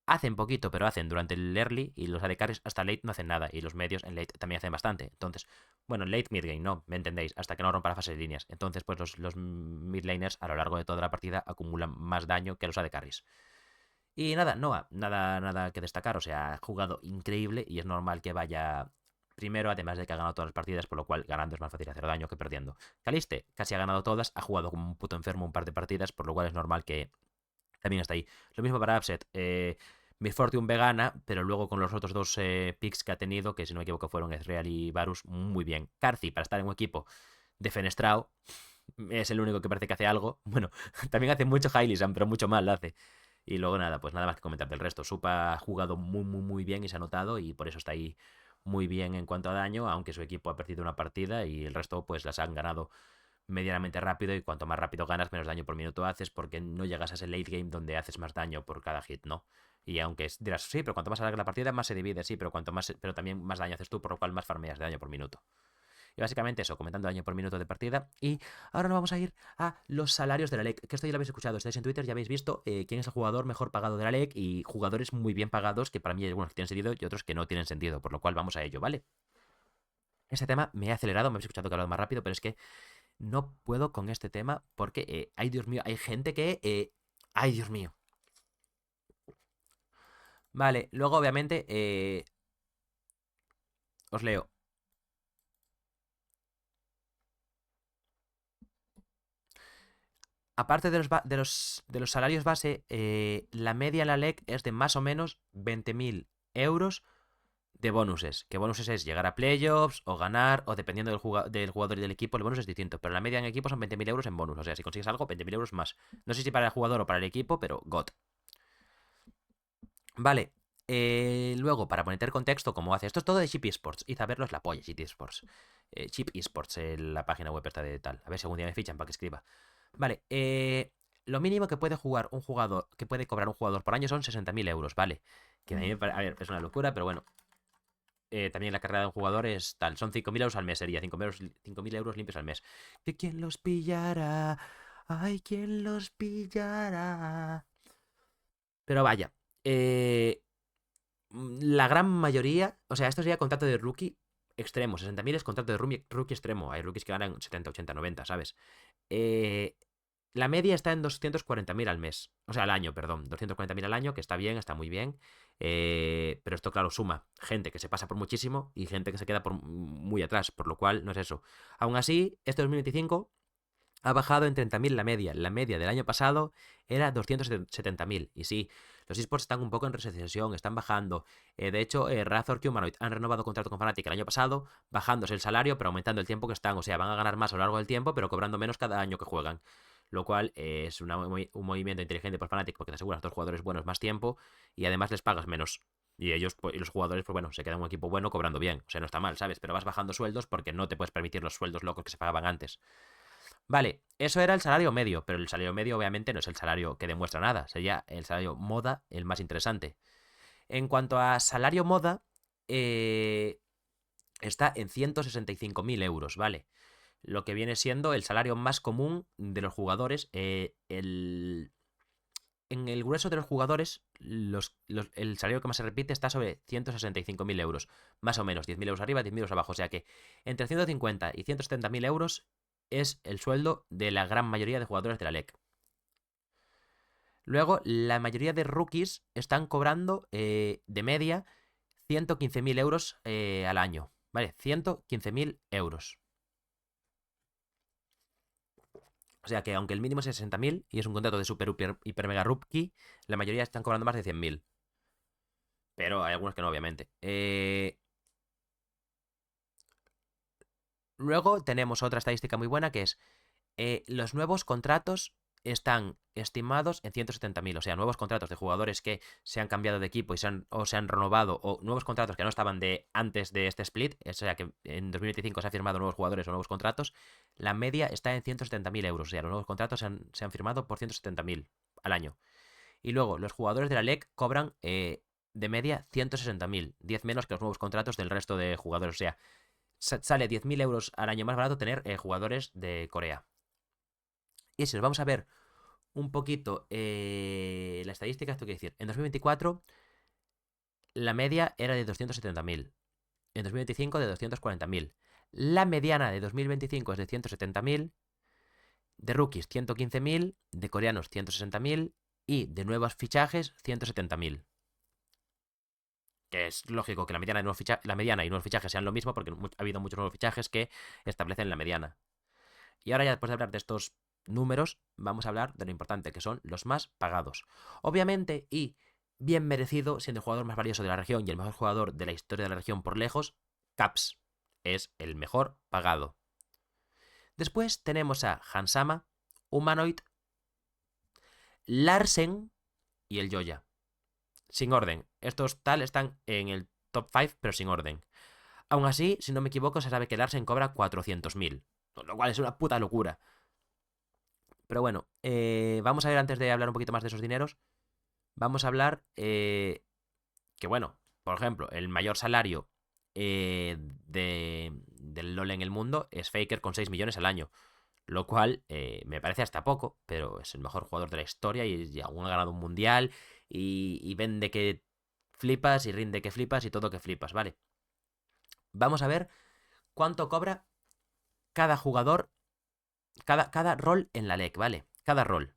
hacen poquito, pero hacen durante el early y los AD Carries hasta late no hacen nada y los medios en late también hacen bastante. Entonces, bueno, en late mid game no, ¿me entendéis? Hasta que no rompa la fase de líneas. Entonces, pues los mid laners a lo largo de toda la partida acumulan más daño que los AD Carries. Y nada, Noah, nada que destacar. O sea, ha jugado increíble y es normal que vaya primero, además de que ha ganado todas las partidas, por lo cual ganando es más fácil hacer daño que perdiendo. Caliste casi ha ganado todas, ha jugado como un puto enfermo un par de partidas, por lo cual es normal que también está ahí. Lo mismo para Upset. Miss Fortune vegana, pero luego con los otros dos picks que ha tenido, que si no me equivoco fueron Ezreal y Varus, muy bien. Karthi, para estar en un equipo defenestrado, es el único que parece que hace algo. Bueno, también hace mucho Hylisan, pero mucho mal lo hace. Y luego nada, pues nada más que comentar del resto. Supa ha jugado muy bien y se ha notado y por eso está ahí muy bien en cuanto a daño, aunque su equipo ha perdido una partida y el resto pues las han ganado medianamente rápido y cuanto más rápido ganas, menos daño por minuto haces porque no llegas a ese late game donde haces más daño por cada hit, ¿no? Y aunque dirás, sí, pero cuanto más alarga la partida, más se divide, sí, pero cuanto más, pero también más daño haces tú, por lo cual más farmeas de daño por minuto. Y básicamente eso, comentando daño por minuto de partida. Y ahora nos vamos a ir a los salarios de la LEC, que esto ya lo habéis escuchado, estáis en Twitter, ya habéis visto quién es el jugador mejor pagado de la LEC y jugadores muy bien pagados, que para mí hay algunos que tienen sentido y otros que no tienen sentido, por lo cual vamos a ello, ¿vale? Este tema me he acelerado, me habéis escuchado que he hablado más rápido, pero es que no puedo con este tema porque, ay Dios mío, hay gente que... ay Dios mío. Vale, luego obviamente os leo. Aparte de los salarios base, la media en la LEC es de más o menos 20.000 euros de bonuses. Que bonuses es llegar a playoffs o ganar, o dependiendo del jugador y del equipo, el bonus es distinto. Pero la media en equipo son 20.000 euros en bonus. O sea, si consigues algo, 20.000 euros más. No sé si para el jugador o para el equipo, pero God. Vale. Luego, para poner contexto, ¿cómo hace? Esto es todo de Chip Esports. Y saberlo es la polla, Chip Esports. Chip Esports, la página web está de tal. A ver si algún día me fichan para que escriba. Vale, lo mínimo que puede jugar un jugador, que puede cobrar un jugador por año son 60.000 euros, ¿vale? Que a mí a ver, es una locura, pero bueno. También la carrera de un jugador es tal, son 5.000 euros al mes, sería 5.000 euros limpios al mes. ¿Que quién los pillará? Ay, ¿quién los pillará? Pero vaya, la gran mayoría, o sea, esto sería contrato de rookie extremo, 60.000 es contrato de rookie extremo, hay rookies que ganan 70, 80, 90, ¿sabes? La media está en 240.000 al mes. O sea, al año, perdón. 240.000 al año, que está bien, está muy bien. Pero esto, claro, suma gente que se pasa por muchísimo y gente que se queda por muy atrás, por lo cual no es eso. Aún así, este 2025 ha bajado en 30.000 la media. La media del año pasado era 270.000. Y sí, los esports están un poco en recesión, están bajando. De hecho, Razor y Humanoid han renovado contrato con Fnatic el año pasado, bajándose el salario, pero aumentando el tiempo que están. O sea, van a ganar más a lo largo del tiempo, pero cobrando menos cada año que juegan. Lo cual es un movimiento inteligente por Fnatic porque te aseguras a dos jugadores buenos más tiempo y además les pagas menos. Y ellos, pues, y los jugadores, pues bueno, se quedan un equipo bueno cobrando bien. O sea, no está mal, ¿sabes? Pero vas bajando sueldos porque no te puedes permitir los sueldos locos que se pagaban antes. Vale, eso era el salario medio, pero el salario medio obviamente no es el salario que demuestra nada, sería el salario moda el más interesante. En cuanto a salario moda, eh, está en 165.000 euros, ¿vale? Lo que viene siendo el salario más común de los jugadores. En el grueso de los jugadores, el salario que más se repite está sobre 165.000 euros. Más o menos, 10.000 euros arriba, 10.000 euros abajo. O sea que entre 150 y 170.000 euros es el sueldo de la gran mayoría de jugadores de la LEC. Luego, la mayoría de rookies están cobrando de media 115.000 euros al año. ¿Vale? 115.000 euros. O sea que aunque el mínimo es 60.000 y es un contrato de super, hiper mega rookie, la mayoría están cobrando más de 100.000. Pero hay algunos que no, obviamente. Luego tenemos otra estadística muy buena que es los nuevos contratos están estimados en 170.000. O sea, nuevos contratos de jugadores que se han cambiado de equipo o se han renovado, o nuevos contratos que no estaban de antes de este split. O sea, que en 2025 se han firmado nuevos jugadores o nuevos contratos. La media está en 170.000 euros. O sea, los nuevos contratos se han firmado por 170.000 al año. Y luego, los jugadores de la LEC cobran de media 160.000, 10 menos que los nuevos contratos del resto de jugadores. O sea, sale 10.000 euros al año más barato tener jugadores de Corea. Y si nos vamos a ver un poquito la estadística, esto quiere decir, en 2024 la media era de 270.000, en 2025 de 240.000. La mediana de 2025 es de 170.000, de rookies 115.000, de coreanos 160.000 y de nuevos fichajes 170.000. Que es lógico que la mediana y nuevos fichajes sean lo mismo porque ha habido muchos nuevos fichajes que establecen la mediana. Y ahora ya después de hablar de estos números, vamos a hablar de lo importante, que son los más pagados. Obviamente, y bien merecido, siendo el jugador más valioso de la región y el mejor jugador de la historia de la región por lejos, Caps es el mejor pagado. Después tenemos a Hansama, Humanoid, Larsen y el Joya. Sin orden. Estos tal están en el top 5, pero sin orden. Aún así, si no me equivoco, se sabe que Larsen cobra 400.000. Lo cual es una puta locura. Pero bueno, vamos a ver antes de hablar un poquito más de esos dineros. Vamos a hablar que bueno, por ejemplo, el mayor salario del LoL en el mundo es Faker con 6 millones al año. Lo cual me parece hasta poco, pero es el mejor jugador de la historia y aún ha ganado un mundial y vende que flipas y rinde que flipas y todo que flipas, ¿vale? Vamos a ver cuánto cobra cada jugador, cada rol en la LEC, ¿vale? Cada rol.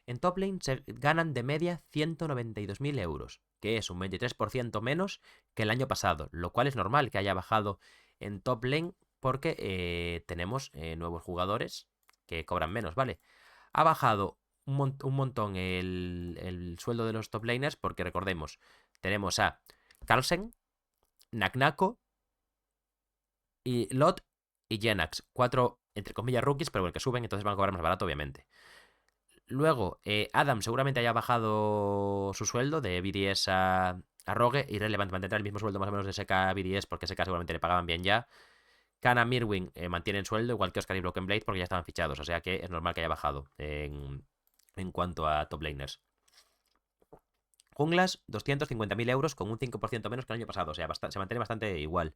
En top lane se ganan de media 192.000 euros, que es un 23% menos que el año pasado, lo cual es normal que haya bajado en top lane porque tenemos nuevos jugadores que cobran menos, ¿vale? Ha bajado un montón el sueldo de los top laners porque recordemos, tenemos a Carlsen, Naknako y Lot y Jenax, cuatro entre comillas rookies, pero el que suben entonces van a cobrar más barato obviamente. Luego, Adam seguramente haya bajado su sueldo de BDS a Rogue. Irrelevant, mantendrá el mismo sueldo más o menos de SK BDS porque SK seguramente le pagaban bien ya. Kana Mirwin mantienen sueldo, igual que Oscar y Broken Blade, porque ya estaban fichados. O sea que es normal que haya bajado en cuanto a top laners. Junglas, 250.000 euros con un 5% menos que el año pasado. O sea, se mantiene bastante igual.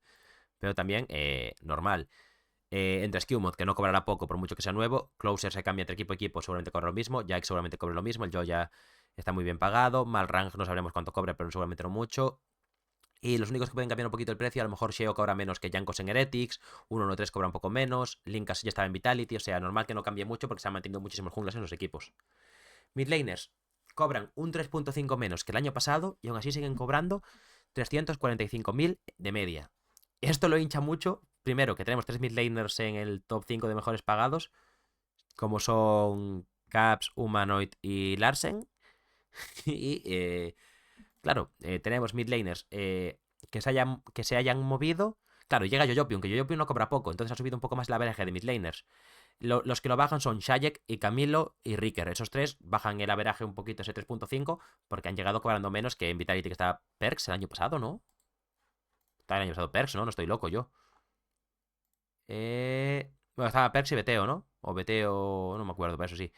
Pero también normal. Entre Skewmod, que no cobrará poco por mucho que sea nuevo. Closer se cambia entre equipo a equipo, seguramente cobra lo mismo. Jack seguramente cobre lo mismo. El Joe ya está muy bien pagado. Malrang no sabremos cuánto cobre, pero seguramente no mucho. Y los únicos que pueden cambiar un poquito el precio, a lo mejor Sheo cobra menos que Jankos en Heretics, 1-1-3 cobra un poco menos, Linkas ya estaba en Vitality, o sea, normal que no cambie mucho porque se han mantenido muchísimos junglas en los equipos. Midlaners cobran un 3.5 menos que el año pasado y aún así siguen cobrando 345.000 de media. Esto lo hincha mucho, primero que tenemos 3 midlaners en el top 5 de mejores pagados, como son Caps, Humanoid y Larsen, y claro, tenemos midlaners que se hayan movido. Claro, llega Yoyopium, que Yoyopium no cobra poco, entonces ha subido un poco más la averaje de midlaners. Los que lo bajan son Shayek y Camilo y Ricker. Esos tres bajan el averaje un poquito, ese 3.5, porque han llegado cobrando menos que en Vitality, que estaba Perks el año pasado, ¿no? Estaba el año pasado Perks, ¿no? No estoy loco yo. Bueno, estaba Perks y Beteo, ¿no? O Beteo, no me acuerdo, pero eso sí.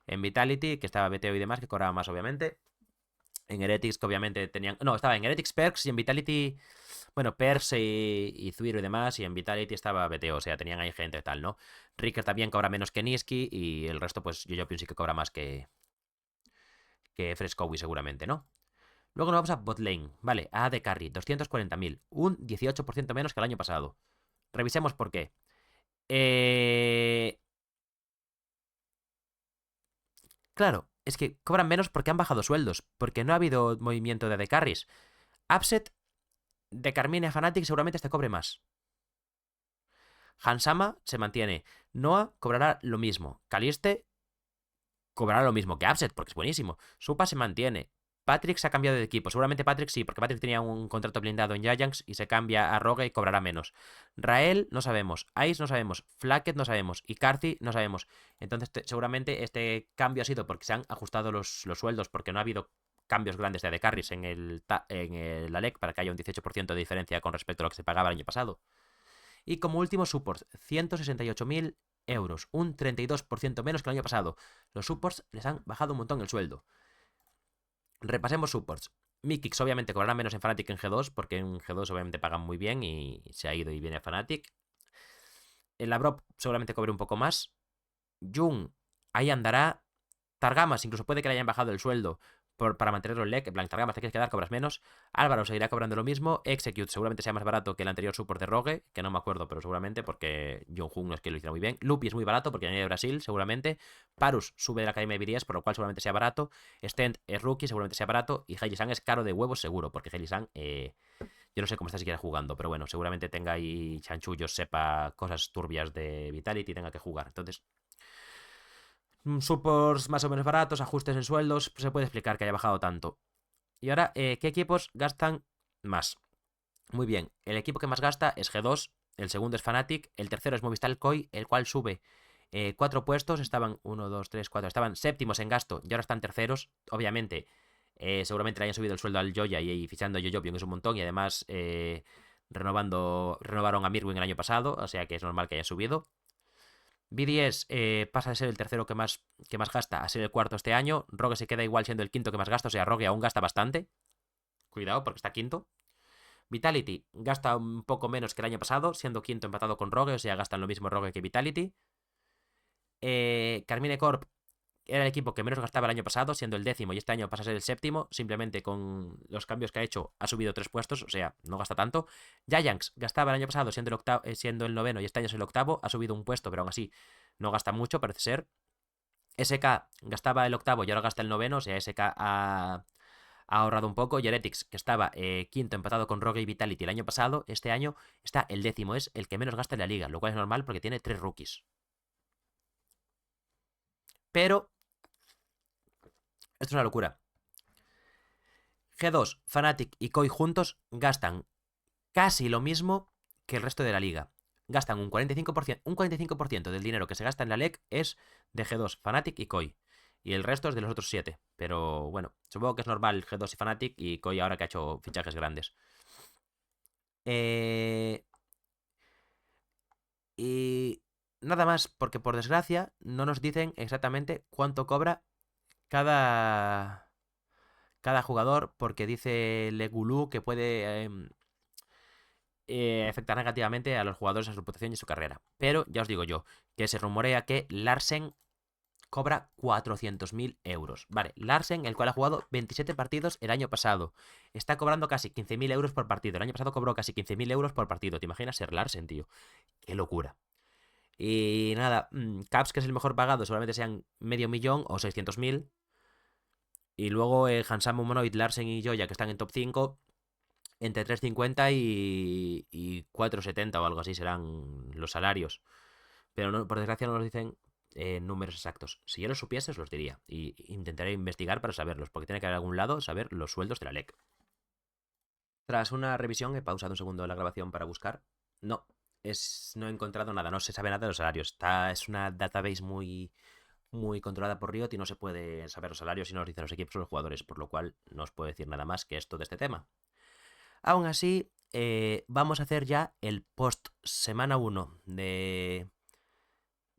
En Vitality, que estaba Beteo y demás, que cobraba más, obviamente. En Heretics, que obviamente tenían. No, estaba en Heretics Perks y en Vitality. Bueno, Perks y Zuiro y demás. Y en Vitality estaba BTO, o sea, tenían ahí gente y tal, ¿no? Ricker también cobra menos que Niski. Y el resto, pues yo pienso que cobra más que Frescowi, seguramente, ¿no? Luego nos vamos a Botlane. Vale, AD Carry, 240.000. Un 18% menos que el año pasado. Revisemos por qué. Claro, es que cobran menos porque han bajado sueldos. Porque no ha habido movimiento de AD Carries. Upset de Carmine a Fnatic seguramente te cobre más. Hansama se mantiene. Noah cobrará lo mismo. Caliste cobrará lo mismo que Upset, porque es buenísimo. Supa se mantiene. Patrick se ha cambiado de equipo. Seguramente Patrick sí, porque Patrick tenía un contrato blindado en Giants y se cambia a Rogue y cobrará menos. Rael no sabemos. Ice no sabemos. Flacket no sabemos. Y Carthy no sabemos. Entonces, seguramente este cambio ha sido porque se han ajustado los sueldos, porque no ha habido cambios grandes de AD Carries en la LEC para que haya un 18% de diferencia con respecto a lo que se pagaba el año pasado. Y como último support, 168.000 euros, un 32% menos que el año pasado. Los supports les han bajado un montón el sueldo. Repasemos supports. Mikix obviamente cobrará menos en Fnatic que en G2, porque en G2 obviamente pagan muy bien y se ha ido y viene a Fnatic. El Labrop seguramente cobre un poco más. Jung, ahí andará. Targamas, incluso puede que le hayan bajado el sueldo para mantenerlo en LEC. En plan, Targamas te quieres quedar, cobras menos. Álvaro seguirá cobrando lo mismo. Execute seguramente sea más barato que el anterior support de Rogue, que no me acuerdo, pero seguramente porque Jung no es que lo hiciera muy bien. Lupi es muy barato porque viene de Brasil, seguramente. Parus sube de la Academia de BDS, por lo cual seguramente sea barato. Stent es rookie, seguramente sea barato. Y Heilisan es caro de huevos, seguro, porque Heilisan, yo no sé cómo está siquiera jugando, pero bueno, seguramente tenga ahí chanchullos, sepa cosas turbias de Vitality y tenga que jugar. Entonces, supports más o menos baratos, ajustes en sueldos, pues se puede explicar que haya bajado tanto. Y ahora, ¿qué equipos gastan más? Muy bien, el equipo que más gasta es G2, el segundo es Fnatic, el tercero es Movistar Koi, el cual sube 4 puestos, estaban 1, 2, 3, 4, estaban séptimos en gasto y ahora están terceros. Obviamente, seguramente le hayan subido el sueldo al Joya y fichando a Yoyopion, que es un montón, y además renovaron a Mirwin el año pasado, o sea que es normal que haya subido. BDS pasa de ser el tercero que más gasta a ser el cuarto este año. Rogue se queda igual siendo el quinto que más gasta. O sea, Rogue aún gasta bastante. Cuidado, porque está quinto. Vitality gasta un poco menos que el año pasado, siendo quinto empatado con Rogue. O sea, gastan lo mismo Rogue que Vitality. Carmine Corp era el equipo que menos gastaba el año pasado, siendo el décimo, y este año pasa a ser el séptimo. Simplemente con los cambios que ha hecho ha subido 3 puestos, o sea, no gasta tanto. Giants gastaba el año pasado siendo el, siendo el noveno, y este año es el octavo. Ha subido un puesto, pero aún así no gasta mucho, parece ser. SK gastaba el octavo y ahora gasta el noveno, o sea, SK ha ahorrado un poco. Y Heretics, que estaba quinto empatado con Rogue y Vitality el año pasado, este año está el décimo, es el que menos gasta en la liga, lo cual es normal porque tiene 3 rookies. Pero esto es una locura. G2, Fnatic y Koi juntos gastan casi lo mismo que el resto de la liga. Gastan un 45%, un 45% del dinero que se gasta en la LEC es de G2, Fnatic y Koi. Y el resto es de los otros 7. Pero bueno, supongo que es normal G2 y Fnatic y Koi ahora que ha hecho fichajes grandes. Y nada más, porque por desgracia no nos dicen exactamente cuánto cobra cada, cada jugador, porque dice Legulu que puede afectar negativamente a los jugadores, a su reputación y su carrera. Pero ya os digo yo, que se rumorea que Larsen cobra 400.000 euros. Vale, Larsen, el cual ha jugado 27 partidos el año pasado, está cobrando casi 15.000 euros por partido. El año pasado cobró casi 15.000 euros por partido. ¿Te imaginas ser Larsen, tío? Qué locura. Y nada, Caps, que es el mejor pagado, seguramente sean medio millón o 600.000. Y luego Hansam, Humanoid, Larsen y Joya, que están en top 5, entre 350 y 470 o algo así serán los salarios. Pero no, por desgracia no nos dicen números exactos. Si yo los supiese, os los diría. Y intentaré investigar para saberlos, porque tiene que haber algún lado saber los sueldos de la LEC. Tras una revisión, he pausado un segundo la grabación para buscar. No, no he encontrado nada, no se sabe nada de los salarios. Es una database muy controlada por Riot y no se puede saber los salarios y no nos dicen los equipos o los jugadores, por lo cual no os puedo decir nada más que esto de este tema. Aún así, vamos a hacer ya el post semana 1 de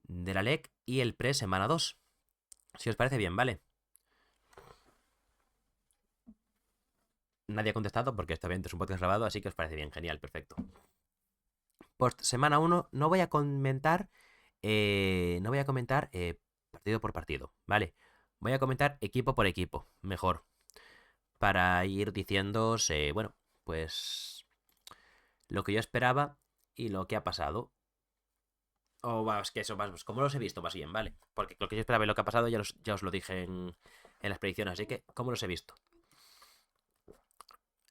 la LEC y el pre semana 2. Si os parece bien, ¿vale? Nadie ha contestado porque este evento es un podcast grabado, así que os parece bien, genial, perfecto. Post semana 1 no voy a comentar, partido por partido, ¿vale? Voy a comentar equipo por equipo, mejor, para ir diciéndoos, bueno, pues lo que yo esperaba y lo que ha pasado. O es que eso, más, como los he visto más bien, ¿vale? Porque lo que yo esperaba y lo que ha pasado ya os lo dije en las predicciones, así que, ¿cómo los he visto?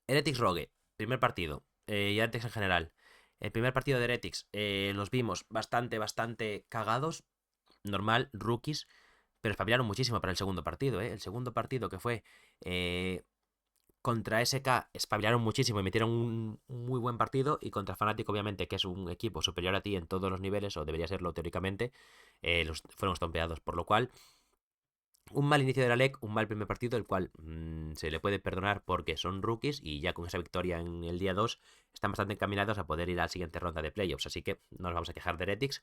Heretics Rogue, primer partido, y Heretics en general. El primer partido de Heretics los vimos bastante cagados, normal, rookies, pero espabilaron muchísimo para el segundo partido, ¿eh? El segundo partido que fue contra SK espabilaron muchísimo y metieron un muy buen partido. Y contra Fnatic, obviamente, que es un equipo superior a ti en todos los niveles, o debería serlo teóricamente, fueron estompeados. Por lo cual, un mal inicio de la LEC, un mal primer partido, el cual se le puede perdonar porque son rookies y ya con esa victoria en el día 2 están bastante encaminados a poder ir a la siguiente ronda de playoffs. Así que no nos vamos a quejar de Heretics.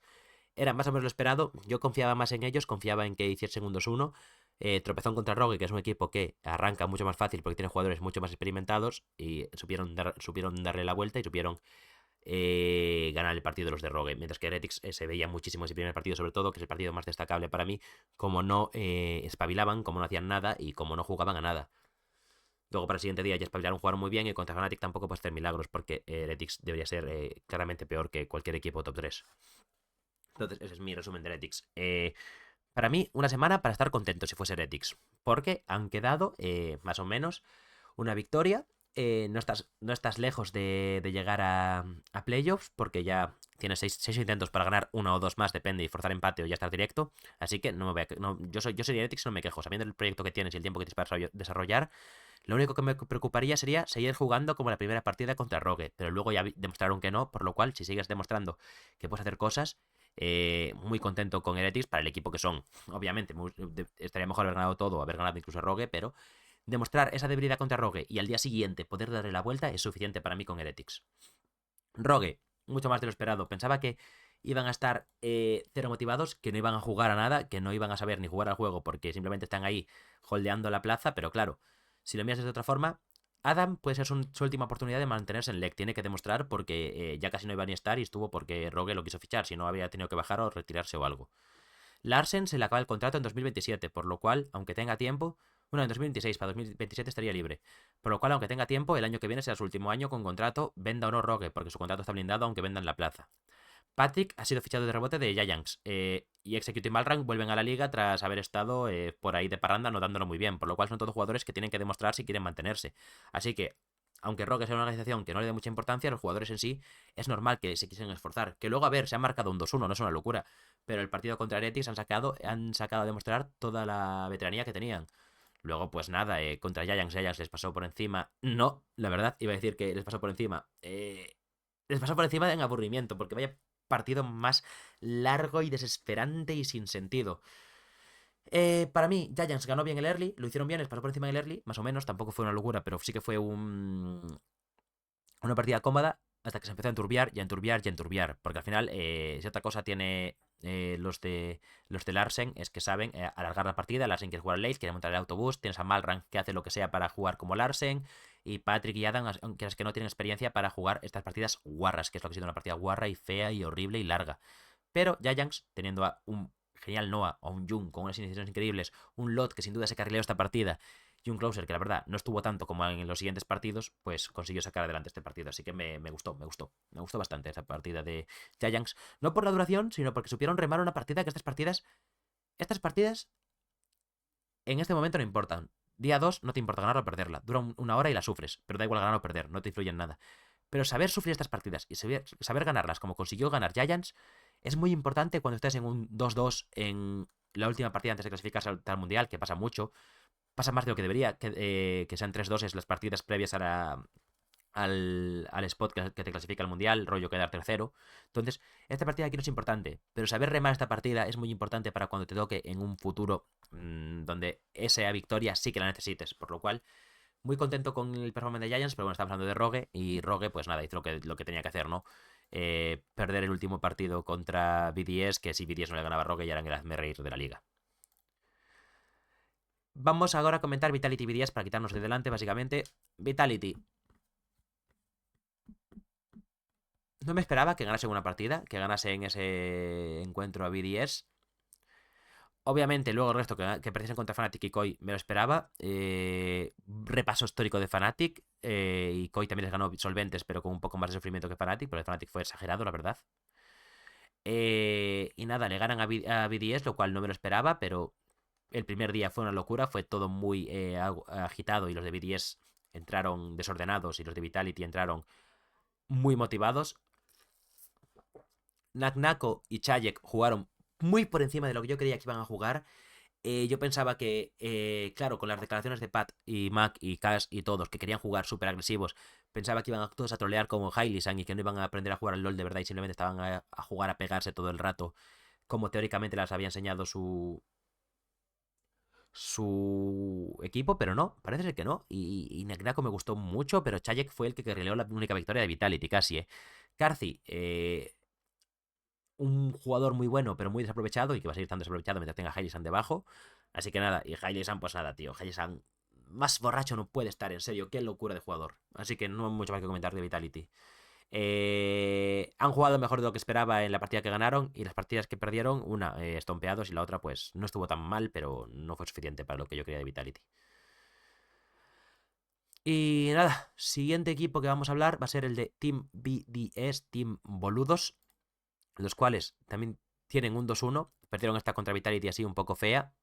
Era más o menos lo esperado. Yo confiaba más en ellos, confiaba en que hiciesen un 2-1. Tropezón contra Rogue, que es un equipo que arranca mucho más fácil porque tiene jugadores mucho más experimentados y supieron darle la vuelta y supieron ganar el partido de los de Rogue. Mientras que Heretics se veía muchísimo ese primer partido, sobre todo, que es el partido más destacable para mí, como no espabilaban, como no hacían nada y como no jugaban a nada. Luego para el siguiente día ya espabilaron, jugaron muy bien y contra Fnatic tampoco puede hacer milagros porque Heretics debería ser claramente peor que cualquier equipo top 3. Entonces, ese es mi resumen de Heretics. Para mí, una semana para estar contento si fuese Heretics. Porque han quedado, más o menos, una victoria. No estás lejos de llegar a playoffs, porque ya tienes 6 intentos para ganar uno o dos más, depende, y forzar empate o ya estar directo. Así que no me voy a, no, yo soy Heretics, no me quejo. Sabiendo el proyecto que tienes y el tiempo que tienes para desarrollar, lo único que me preocuparía sería seguir jugando como la primera partida contra Rogue. Pero luego ya demostraron que no, por lo cual, si sigues demostrando que puedes hacer cosas, muy contento con Heretics para el equipo que son. Obviamente, estaría mejor haber ganado todo, haber ganado incluso Rogue, pero demostrar esa debilidad contra Rogue y al día siguiente poder darle la vuelta es suficiente para mí con Heretics. Rogue, mucho más de lo esperado. Pensaba que iban a estar cero motivados, que no iban a jugar a nada, que no iban a saber ni jugar al juego porque simplemente están ahí holdeando la plaza, pero claro, si lo miras de otra forma, Adam puede ser su última oportunidad de mantenerse en LEC. Tiene que demostrar porque ya casi no iba ni a estar y estuvo porque Rogue lo quiso fichar, si no había tenido que bajar o retirarse o algo. Larsen se le acaba el contrato en 2027, por lo cual, aunque tenga tiempo, bueno, en 2026, para 2027 estaría libre. Por lo cual, aunque tenga tiempo, el año que viene será su último año con contrato, venda o no Rogue, porque su contrato está blindado aunque venda en la plaza. Patrick ha sido fichado de rebote de Giants y Execute y Malrank vuelven a la liga tras haber estado por ahí de parranda no dándolo muy bien, por lo cual son todos jugadores que tienen que demostrar si quieren mantenerse. Así que, aunque Rogue sea una organización que no le dé mucha importancia, los jugadores en sí es normal que se quisiesen esforzar. Que luego, a ver, se han marcado un 2-1, no es una locura, pero el partido contra Heretics han sacado a demostrar toda la veteranía que tenían. Luego, pues nada, contra Giants les pasó por encima. No, la verdad, iba a decir que les pasó por encima. Les pasó por encima en aburrimiento, porque vaya partido más largo y desesperante y sin sentido. Para mí, Giants ganó bien el early, lo hicieron bien, les pasó por encima del early, más o menos, tampoco fue una locura, pero sí que fue una partida cómoda hasta que se empezó a enturbiar y a enturbiar y a enturbiar. Porque al final, si otra cosa tiene los de Larsen, es que saben alargar la partida. Larsen quiere jugar al late, quiere montar el autobús. Tienes a Malrank que hace lo que sea para jugar como Larsen. Y Patrick y Adam, aunque es que no tienen experiencia para jugar estas partidas guarras, que es lo que ha sido una partida guarra y fea y horrible y larga. Pero Giants, teniendo a un genial Noah o un Jung con unas iniciaciones increíbles, un Lot que sin duda se carrileó esta partida y un closer que la verdad no estuvo tanto como en los siguientes partidos, pues consiguió sacar adelante este partido. Así que me gustó, me gustó. Me gustó bastante esa partida de Giants. No por la duración, sino porque supieron remar una partida que estas partidas en este momento no importan. Día 2 no te importa ganar o perderla. Dura una hora y la sufres, pero da igual ganar o perder, no te influye en nada. Pero saber sufrir estas partidas y saber ganarlas como consiguió ganar Giants es muy importante cuando estés en un 2-2 en la última partida antes de clasificarse al Mundial, que pasa mucho. Pasa más de lo que debería, que sean 3-2 las partidas previas al spot que te clasifica al mundial, rollo quedar tercero. Entonces, esta partida aquí no es importante, pero saber remar esta partida es muy importante para cuando te toque en un futuro donde esa victoria sí que la necesites. Por lo cual, muy contento con el performance de Giants, pero bueno, estamos hablando de Rogue y Rogue, pues nada, hizo lo que tenía que hacer, ¿no? Perder el último partido contra BDS, que si BDS no le ganaba a Rogue ya eran el hazme reír de la liga. Vamos ahora a comentar Vitality BDS para quitarnos de delante, básicamente. Vitality. No me esperaba que ganase una partida, que ganase en ese encuentro a BDS. Obviamente, luego el resto que perdieron contra Fnatic y Koi me lo esperaba. Repaso histórico de Fnatic. Y Koi también les ganó solventes, pero con un poco más de sufrimiento que Fnatic, porque Fnatic fue exagerado, la verdad. Y nada, le ganan a BDS, lo cual no me lo esperaba, pero el primer día fue una locura, fue todo muy agitado y los de BDS entraron desordenados y los de Vitality entraron muy motivados. Naknako y Chayek jugaron muy por encima de lo que yo creía que iban a jugar. Yo pensaba que, claro, con las declaraciones de Pat y Mac y Cash y todos que querían jugar súper agresivos, pensaba que iban todos a trolear como Hailey-san y que no iban a aprender a jugar al LoL de verdad y simplemente estaban a jugar a pegarse todo el rato, como teóricamente les había enseñado su equipo, pero no, parece ser que no. Y Naknako me gustó mucho, pero Chayek fue el que carrileó la única victoria de Vitality, casi, Carthy, un jugador muy bueno, pero muy desaprovechado y que va a seguir tan desaprovechado mientras tenga Hailey-san debajo. Así que nada, y Hailey-san, pues nada, tío. Hailey-san más borracho no puede estar, en serio. Qué locura de jugador. Así que no hay mucho más que comentar de Vitality. Han jugado mejor de lo que esperaba en la partida que ganaron y las partidas que perdieron, una estompeados y la otra pues no estuvo tan mal, pero no fue suficiente para lo que yo quería de Vitality. Y nada, siguiente equipo que vamos a hablar va a ser el de Team BDS, Team Boludos, los cuales también tienen un 2-1, perdieron esta contra Vitality así un poco fea,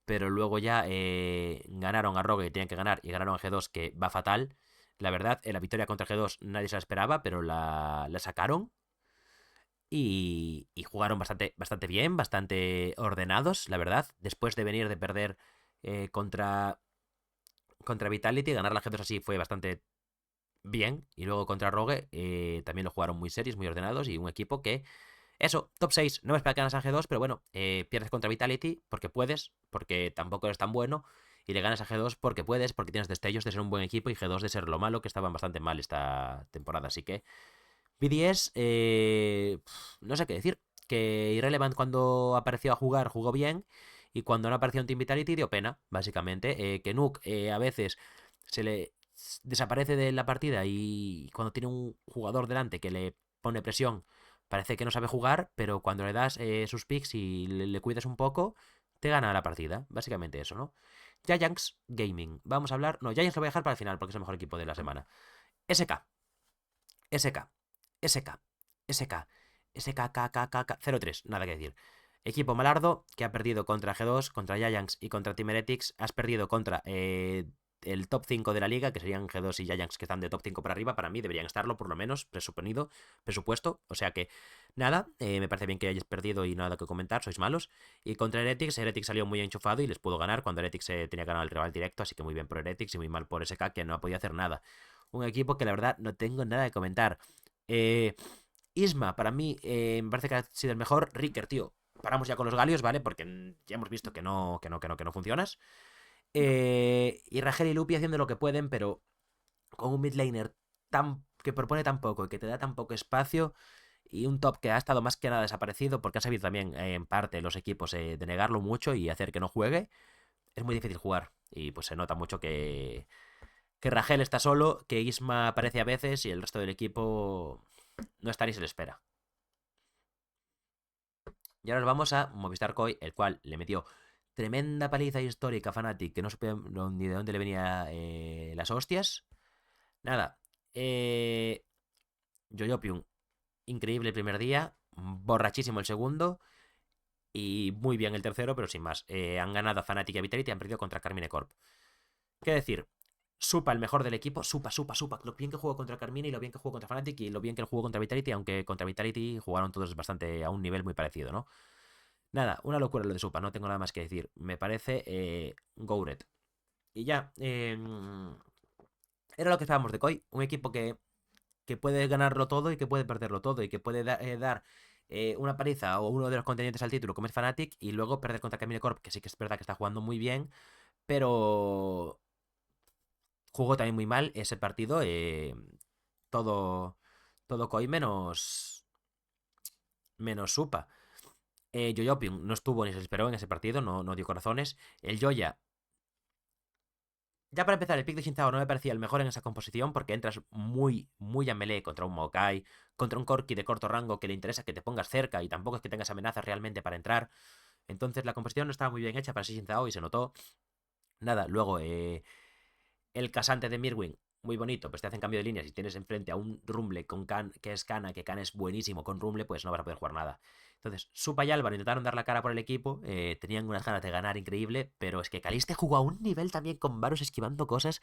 pero luego ya ganaron a Rogue, que tenían que ganar, y ganaron a G2, que va fatal. La verdad, en la victoria contra G2 nadie se la esperaba, pero la sacaron. Y jugaron bastante, bastante bien, bastante ordenados, la verdad. Después de venir de perder contra Vitality, ganar la G2 así fue bastante bien. Y luego contra Rogue también lo jugaron muy serios, muy ordenados. Y un equipo que eso, top 6. No me espera que ganas a G2, pero bueno, pierdes contra Vitality porque puedes, porque tampoco eres tan bueno. Y le ganas a G2 porque puedes, porque tienes destellos de ser un buen equipo y G2 de ser lo malo, que estaban bastante mal esta temporada. Así que BDS, no sé qué decir. Que Irrelevant cuando apareció a jugar jugó bien. Y cuando no apareció en Team Vitality dio pena, básicamente. Que Nuke a veces se le desaparece de la partida y cuando tiene un jugador delante que le pone presión, parece que no sabe jugar, pero cuando le das sus picks y le cuidas un poco, te gana la partida. Básicamente eso, ¿no? Giants Gaming. Vamos a hablar. No, Giants lo voy a dejar para el final porque es el mejor equipo de la semana. SK. SK, SK, SK, SKKKK 03, nada que decir. Equipo malardo que ha perdido contra G2, contra Giants y contra Team Heretics. Has perdido contra el top 5 de la liga, que serían G2 y Giants, que están de top 5 para arriba. Para mí deberían estarlo, por lo menos, presupuesto. O sea que, nada, me parece bien que hayas perdido y nada que comentar, sois malos. Y contra Heretics salió muy enchufado y les pudo ganar cuando Heretics tenía ganado el rival directo. Así que muy bien por Heretics y muy mal por SK, que no ha podido hacer nada. Un equipo que la verdad no tengo nada que comentar. Eh, Isma, para mí, me parece que ha sido el mejor. Ricker, tío. Paramos ya con los Galios, ¿vale? Porque ya hemos visto que no funcionas. Y Rangel y Lupi haciendo lo que pueden, pero con un mid laner que propone tan poco y que te da tan poco espacio. Y un top que ha estado más que nada desaparecido porque ha sabido también, en parte, los equipos denegarlo mucho y hacer que no juegue. Es muy difícil jugar. Y pues se nota mucho que Rangel está solo, que Isma aparece a veces y el resto del equipo no está ni se le espera. Y ahora nos vamos a Movistar Koi, el cual le metió tremenda paliza histórica a Fnatic, que no supe ni de dónde le venía las hostias. Nada, Yoyopium, increíble el primer día, borrachísimo el segundo y muy bien el tercero, pero sin más. Han ganado a Fnatic y a Vitality y han perdido contra Carmine Corp. ¿Qué decir? Supa, el mejor del equipo. Supa. Lo bien que jugó contra Carmine y lo bien que jugó contra Fnatic y lo bien que jugó contra Vitality, aunque contra Vitality jugaron todos bastante a un nivel muy parecido, ¿no? Nada, una locura lo de Supa, no tengo nada más que decir. Me parece Gouret. Y ya, era lo que esperábamos de Koi, un equipo que puede ganarlo todo y que puede perderlo todo y que puede dar una paliza o uno de los contendientes al título como es Fnatic y luego perder contra Camille Corp, que sí que es verdad que está jugando muy bien, pero jugó también muy mal ese partido. Todo, todo Koi menos Supa. Yoyopium no estuvo ni se esperó en ese partido, no dio corazones. El Joya, ya para empezar, el pick de Shinzao no me parecía el mejor en esa composición porque entras muy a melee contra un Maokai, contra un Corki de corto rango que le interesa que te pongas cerca y tampoco es que tengas amenazas realmente para entrar. Entonces la composición no estaba muy bien hecha para Shinzao y se notó. Nada, luego el casante de Mirwin, muy bonito, pues te hacen cambio de línea. Si tienes enfrente a un Rumble con Khan, que es Kana, que Khan es buenísimo con Rumble, pues no vas a poder jugar nada. Entonces, Supa y Álvaro intentaron dar la cara por el equipo, tenían unas ganas de ganar increíble, pero es que Caliste jugó a un nivel también con Varus esquivando cosas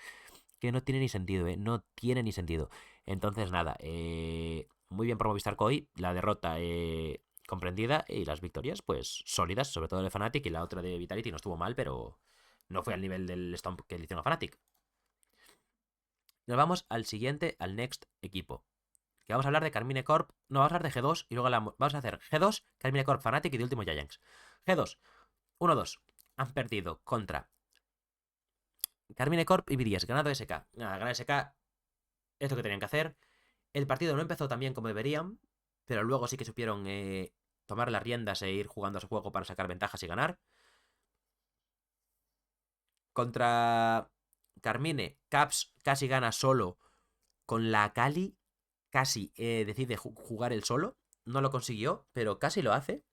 que no tiene ni sentido, no tiene ni sentido. Entonces, nada, muy bien por Movistar Koi, la derrota comprendida y las victorias, pues sólidas, sobre todo de Fnatic y la otra de Vitality no estuvo mal, pero no fue al nivel del Stomp que le hicieron a Fnatic. Nos vamos al siguiente, al next equipo. Que vamos a hablar de Carmine Corp. No, vamos a hablar de G2 y luego vamos a hacer G2, Carmine Corp, Fnatic y de último Giants. G2, 1-2. Han perdido contra Carmine Corp y BDS. Ganado SK. Nada, ganar SK es lo que tenían que hacer. El partido no empezó tan bien como deberían, pero luego sí que supieron tomar las riendas e ir jugando a su juego para sacar ventajas y ganar. Contra Carmine, Caps casi gana solo con la Cali, casi decide jugar él solo. No lo consiguió, pero casi lo hace.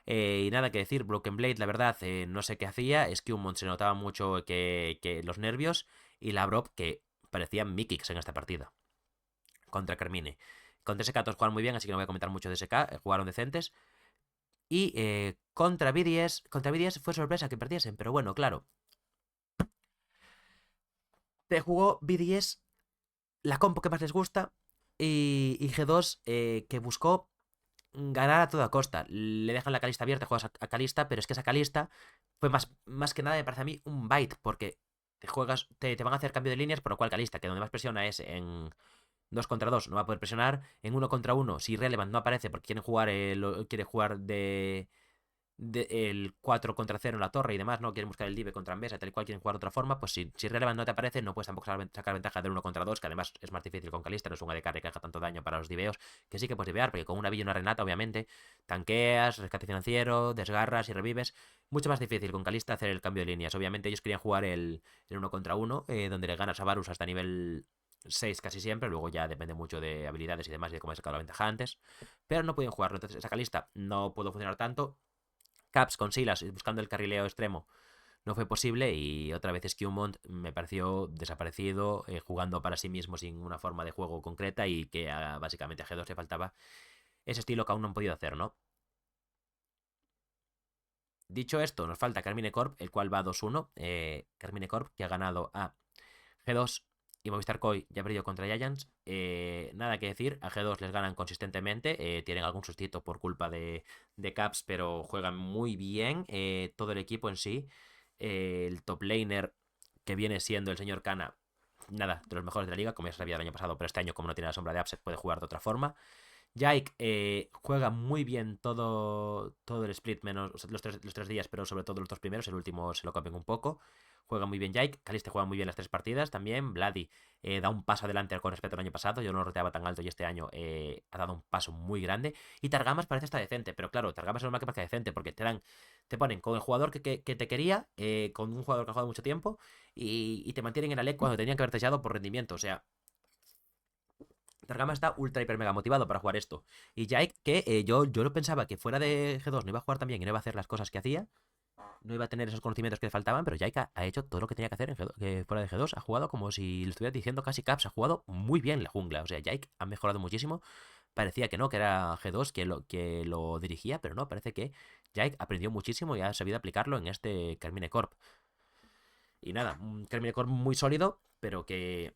Y nada que decir, Broken Blade, la verdad, no sé qué hacía. Skewmon se notaba mucho que los nervios. Y la Brob, que parecían Mikix en esta partida. Contra Carmine. Contra SK todos jugaron muy bien, así que no voy a comentar mucho de SK. Jugaron decentes. Y contra BDS fue sorpresa que perdiesen. Pero bueno, claro. Te jugó BDS la compo que más les gusta. Y G2 que buscó ganar a toda costa. Le dejan la calista abierta, juegas a calista, pero es que esa calista fue más que nada, me parece a mí, un bait, porque te van a hacer cambio de líneas, por lo cual calista, que donde más presiona es en 2 contra 2, no va a poder presionar. En 1 contra 1, si Relevant no aparece porque quiere jugar el 4 contra 0 en la torre y demás, ¿no? Quieren buscar el dive contra Ambessa, tal y cual quieren jugar de otra forma, pues si Relevant no te aparece, no puedes tampoco sacar ventaja del 1 contra 2, que además es más difícil con Kalista, no es un AD que haga tanto daño para los diveos, que sí que puedes divear, porque con una Villa y una Renata, obviamente, tanqueas, rescate financiero, desgarras y revives. Mucho más difícil con Kalista hacer el cambio de líneas. Obviamente ellos querían jugar el 1 contra 1, donde le ganas a Varus hasta nivel 6 casi siempre, luego ya depende mucho de habilidades y demás y de cómo has sacado la ventaja antes, pero no pueden jugarlo, entonces esa Kalista no pudo funcionar tanto. Caps con Silas buscando el carrileo extremo no fue posible y otra vez Skewmont me pareció desaparecido, jugando para sí mismo sin una forma de juego concreta y que básicamente a G2 le faltaba ese estilo que aún no han podido hacer, ¿no? Dicho esto, nos falta Carmine Corp, el cual va 2-1. Carmine Corp, que ha ganado a G2 y Movistar Koi ya ha perdido contra Giants. Nada que decir, a G2 les ganan consistentemente. Tienen algún sustito por culpa de Caps, pero juegan muy bien. Todo el equipo en sí. El top laner, que viene siendo el señor Kana, nada, de los mejores de la liga, como ya sabía el año pasado, pero este año, como no tiene la sombra de Upset, puede jugar de otra forma. Jake juega muy bien todo el split, menos o sea, los tres días, pero sobre todo los dos primeros. El último se lo copian un poco. Juega muy bien Jake. Kaliste juega muy bien las tres partidas también. Vladi da un paso adelante con respecto al año pasado. Yo no lo roteaba tan alto y este año ha dado un paso muy grande. Y Targamas parece estar decente, pero claro, Targamas es normal que parezca decente porque te ponen con el jugador que te quería, con un jugador que ha jugado mucho tiempo y te mantienen en la LEC cuando tenían que haber tallado por rendimiento. O sea, Targama está ultra hiper mega motivado para jugar esto. Y Jake, que yo lo pensaba que fuera de G2 no iba a jugar tan bien y no iba a hacer las cosas que hacía, no iba a tener esos conocimientos que le faltaban, pero Jake ha hecho todo lo que tenía que hacer en G2, fuera de G2. Ha jugado como si le estuviera diciendo casi Caps. Ha jugado muy bien la jungla. O sea, Jake ha mejorado muchísimo. Parecía que no, que era G2 que lo dirigía, pero no, parece que Jake aprendió muchísimo y ha sabido aplicarlo en este Carmine Corp. Y nada, un Carmine Corp muy sólido, pero que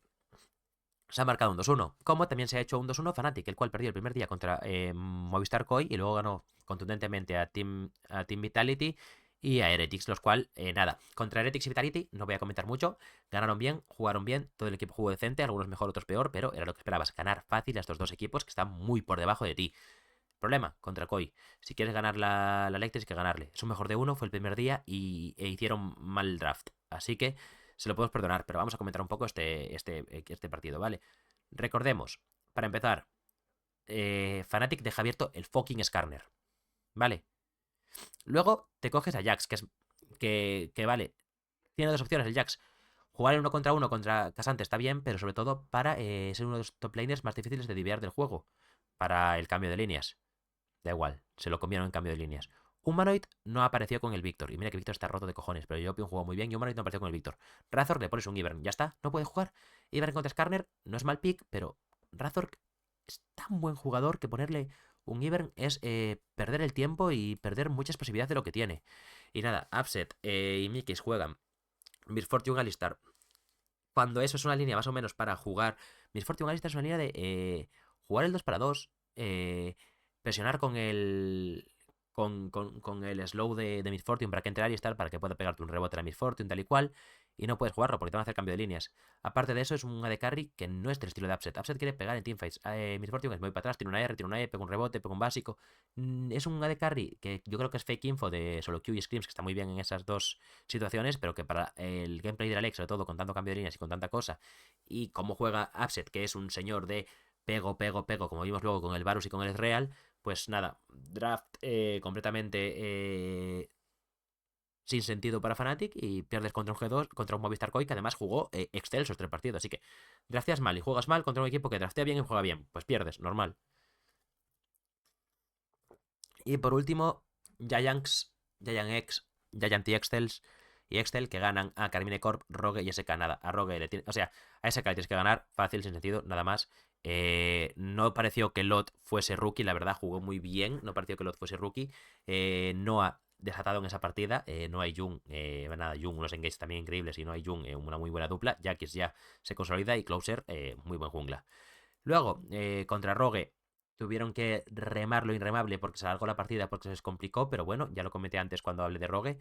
se ha marcado un 2-1. Como también se ha hecho un 2-1 Fnatic, el cual perdió el primer día contra Movistar Koi y luego ganó contundentemente a Team Vitality y a Heretics, los cual, nada, contra Heretics y Vitality no voy a comentar mucho. Ganaron bien, jugaron bien, todo el equipo jugó decente, algunos mejor, otros peor, pero era lo que esperabas, ganar fácil a estos dos equipos que están muy por debajo de ti. Problema, contra Koi. Si quieres ganar la Lecter, tienes que ganarle. Es un mejor de uno, fue el primer día e hicieron mal el draft. Así que se lo podemos perdonar, pero vamos a comentar un poco este partido, ¿vale? Recordemos, para empezar, Fnatic deja abierto el fucking Skarner, ¿vale? Luego te coges a Jax, que vale, tiene dos opciones el Jax. Jugar en uno contra Casante está bien, pero sobre todo para ser uno de los top laners más difíciles de diviar del juego. Para el cambio de líneas. Da igual, se lo comieron en cambio de líneas. Humanoid no apareció con el Víctor. Y mira que Víctor está roto de cojones, pero Yopion jugó muy bien y Humanoid no apareció con el Víctor. Razor le pones un Ivern, ya está, no puede jugar. Ivern contra Skarner no es mal pick, pero Razor es tan buen jugador que ponerle un Ivern es perder el tiempo y perder muchas posibilidades de lo que tiene. Y nada, Upset y Mikis juegan Miss Fortune Alistar. Cuando eso es una línea más o menos para jugar. Miss Fortune Alistar es una línea de jugar el 2 para 2. Presionar con el slow de Miss Fortune para que entre Alistar, para que pueda pegarte un rebote a la Miss Fortune, tal y cual. Y no puedes jugarlo porque te van a hacer cambio de líneas. Aparte de eso, es un AD Carry que no es del estilo de Upset. Upset quiere pegar en teamfights. Miss Fortune es muy para atrás, tiene una R, tiene una E, pega un rebote, pega un básico. Es un AD Carry que yo creo que es fake info de solo Q y Screams, que está muy bien en esas dos situaciones, pero que para el gameplay de la Alex, sobre todo con tanto cambio de líneas y con tanta cosa, y cómo juega Upset, que es un señor de pego, pego, pego, como vimos luego con el Varus y con el Real, pues nada, draft completamente sin sentido para Fnatic y pierdes contra un G2, contra un Movistar Koi que además jugó excelsos 3 partidos. Así que drafteas mal y juegas mal contra un equipo que draftea bien y juega bien. Pues pierdes, normal. Y por último, Giants, Giant X, Giant y Excels y Excel que ganan a Carmine Corp, Rogue y SK. Nada, a Rogue le tiene, o sea, a SK le tienes que ganar, fácil, sin sentido, nada más. No pareció que Lot fuese rookie, la verdad, jugó muy bien. No pareció que Lot fuese rookie. No ha desatado en esa partida. No hay Jung, nada, Jung, unos engages también increíbles. Y no hay Jung, una muy buena dupla. Jackis ya se consolida y Closer, muy buen jungla. Luego, contra Rogue, tuvieron que remar lo irremable porque se alargó la partida porque se les complicó, pero bueno, ya lo comenté antes cuando hablé de Rogue.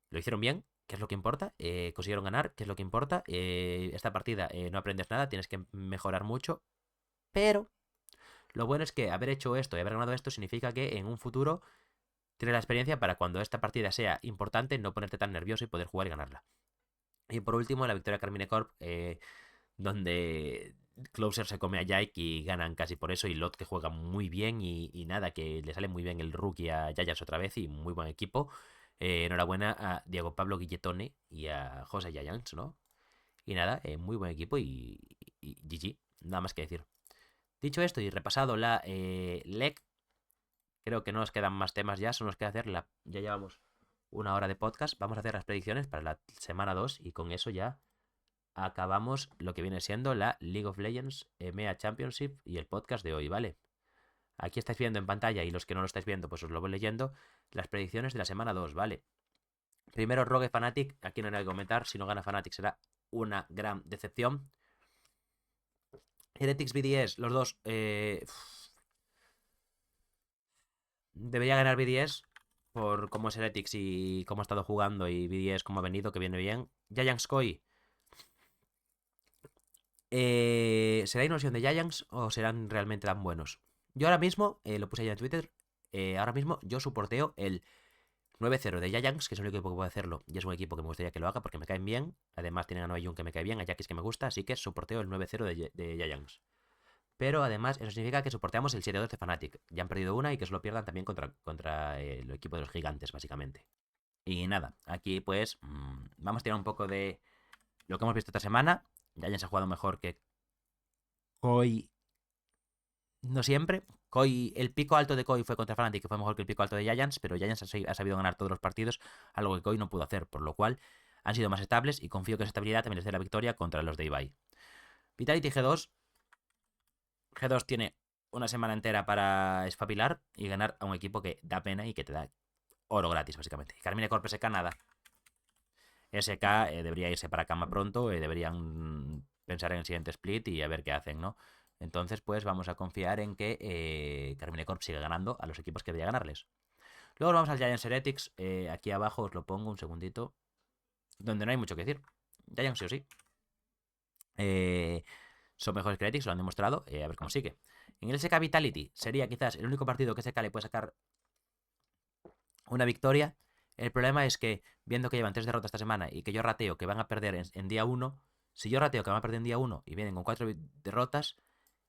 Lo hicieron bien, que es lo que importa. Consiguieron ganar, que es lo que importa. Esta partida no aprendes nada, tienes que mejorar mucho. Pero lo bueno es que haber hecho esto y haber ganado esto significa que en un futuro tienes la experiencia para cuando esta partida sea importante no ponerte tan nervioso y poder jugar y ganarla. Y por último, la victoria Carmine Corp, donde Closer se come a Jake y ganan casi por eso. Y Lot que juega muy bien y nada, que le sale muy bien el rookie a Giants otra vez y muy buen equipo. Enhorabuena a Diego Pablo Guilletone y a José Giants, ¿no? Y nada, muy buen equipo y GG, nada más que decir. Dicho esto y repasado la LEC, creo que no nos quedan más temas ya, solo nos queda hacer la... Ya llevamos una hora de podcast, vamos a hacer las predicciones para la semana 2 y con eso ya acabamos lo que viene siendo la League of Legends EMEA Championship y el podcast de hoy, ¿vale? Aquí estáis viendo en pantalla y los que no lo estáis viendo, pues os lo voy leyendo, las predicciones de la semana 2, ¿vale? Primero Rogue Fnatic, aquí no hay nada que comentar, si no gana Fnatic será una gran decepción. Heretics BDS, los dos, debería ganar BDS por cómo es Heretics y cómo ha estado jugando y BDS cómo ha venido, que viene bien. Giants Koi, ¿será ilusión de Giants o serán realmente tan buenos? Yo ahora mismo, lo puse ya en Twitter, ahora mismo yo soporteo el 9-0 de Giants, que es el único equipo que puede hacerlo, y es un equipo que me gustaría que lo haga porque me caen bien. Además tienen a Noah Jung que me cae bien, a Jackis que me gusta, así que soporteo el 9-0 de Giants. Pero además eso significa que soporteamos el 7-2 de Fnatic. Ya han perdido una y que se lo pierdan también contra el equipo de los gigantes, básicamente. Y nada, aquí pues vamos a tirar un poco de lo que hemos visto esta semana. Giants ha jugado mejor que Koi, no siempre. Koi, el pico alto de Koi fue contra Fnatic, que fue mejor que el pico alto de Giants, pero Giants ha sabido ganar todos los partidos, algo que Koi no pudo hacer, por lo cual han sido más estables y confío que esa estabilidad también les dé la victoria contra los de Ibai. Vitality G2. G2 tiene una semana entera para espabilar y ganar a un equipo que da pena y que te da oro gratis, básicamente. Carmine Corp SK, nada. SK debería irse para cama pronto, deberían pensar en el siguiente split y a ver qué hacen, ¿no? Entonces, pues vamos a confiar en que Carmine Corp siga ganando a los equipos que debería ganarles. Luego vamos al Giants Heretics. Aquí abajo os lo pongo un segundito. Donde no hay mucho que decir. Giants sí o sí. Son mejores que Heretics, lo han demostrado. A ver cómo sigue. En el SK Vitality sería quizás el único partido que SK le puede sacar una victoria. El problema es que, viendo que llevan 3 derrotas esta semana y que yo rateo que van a perder en día 1, si yo rateo que van a perder en día 1 y vienen con 4 derrotas,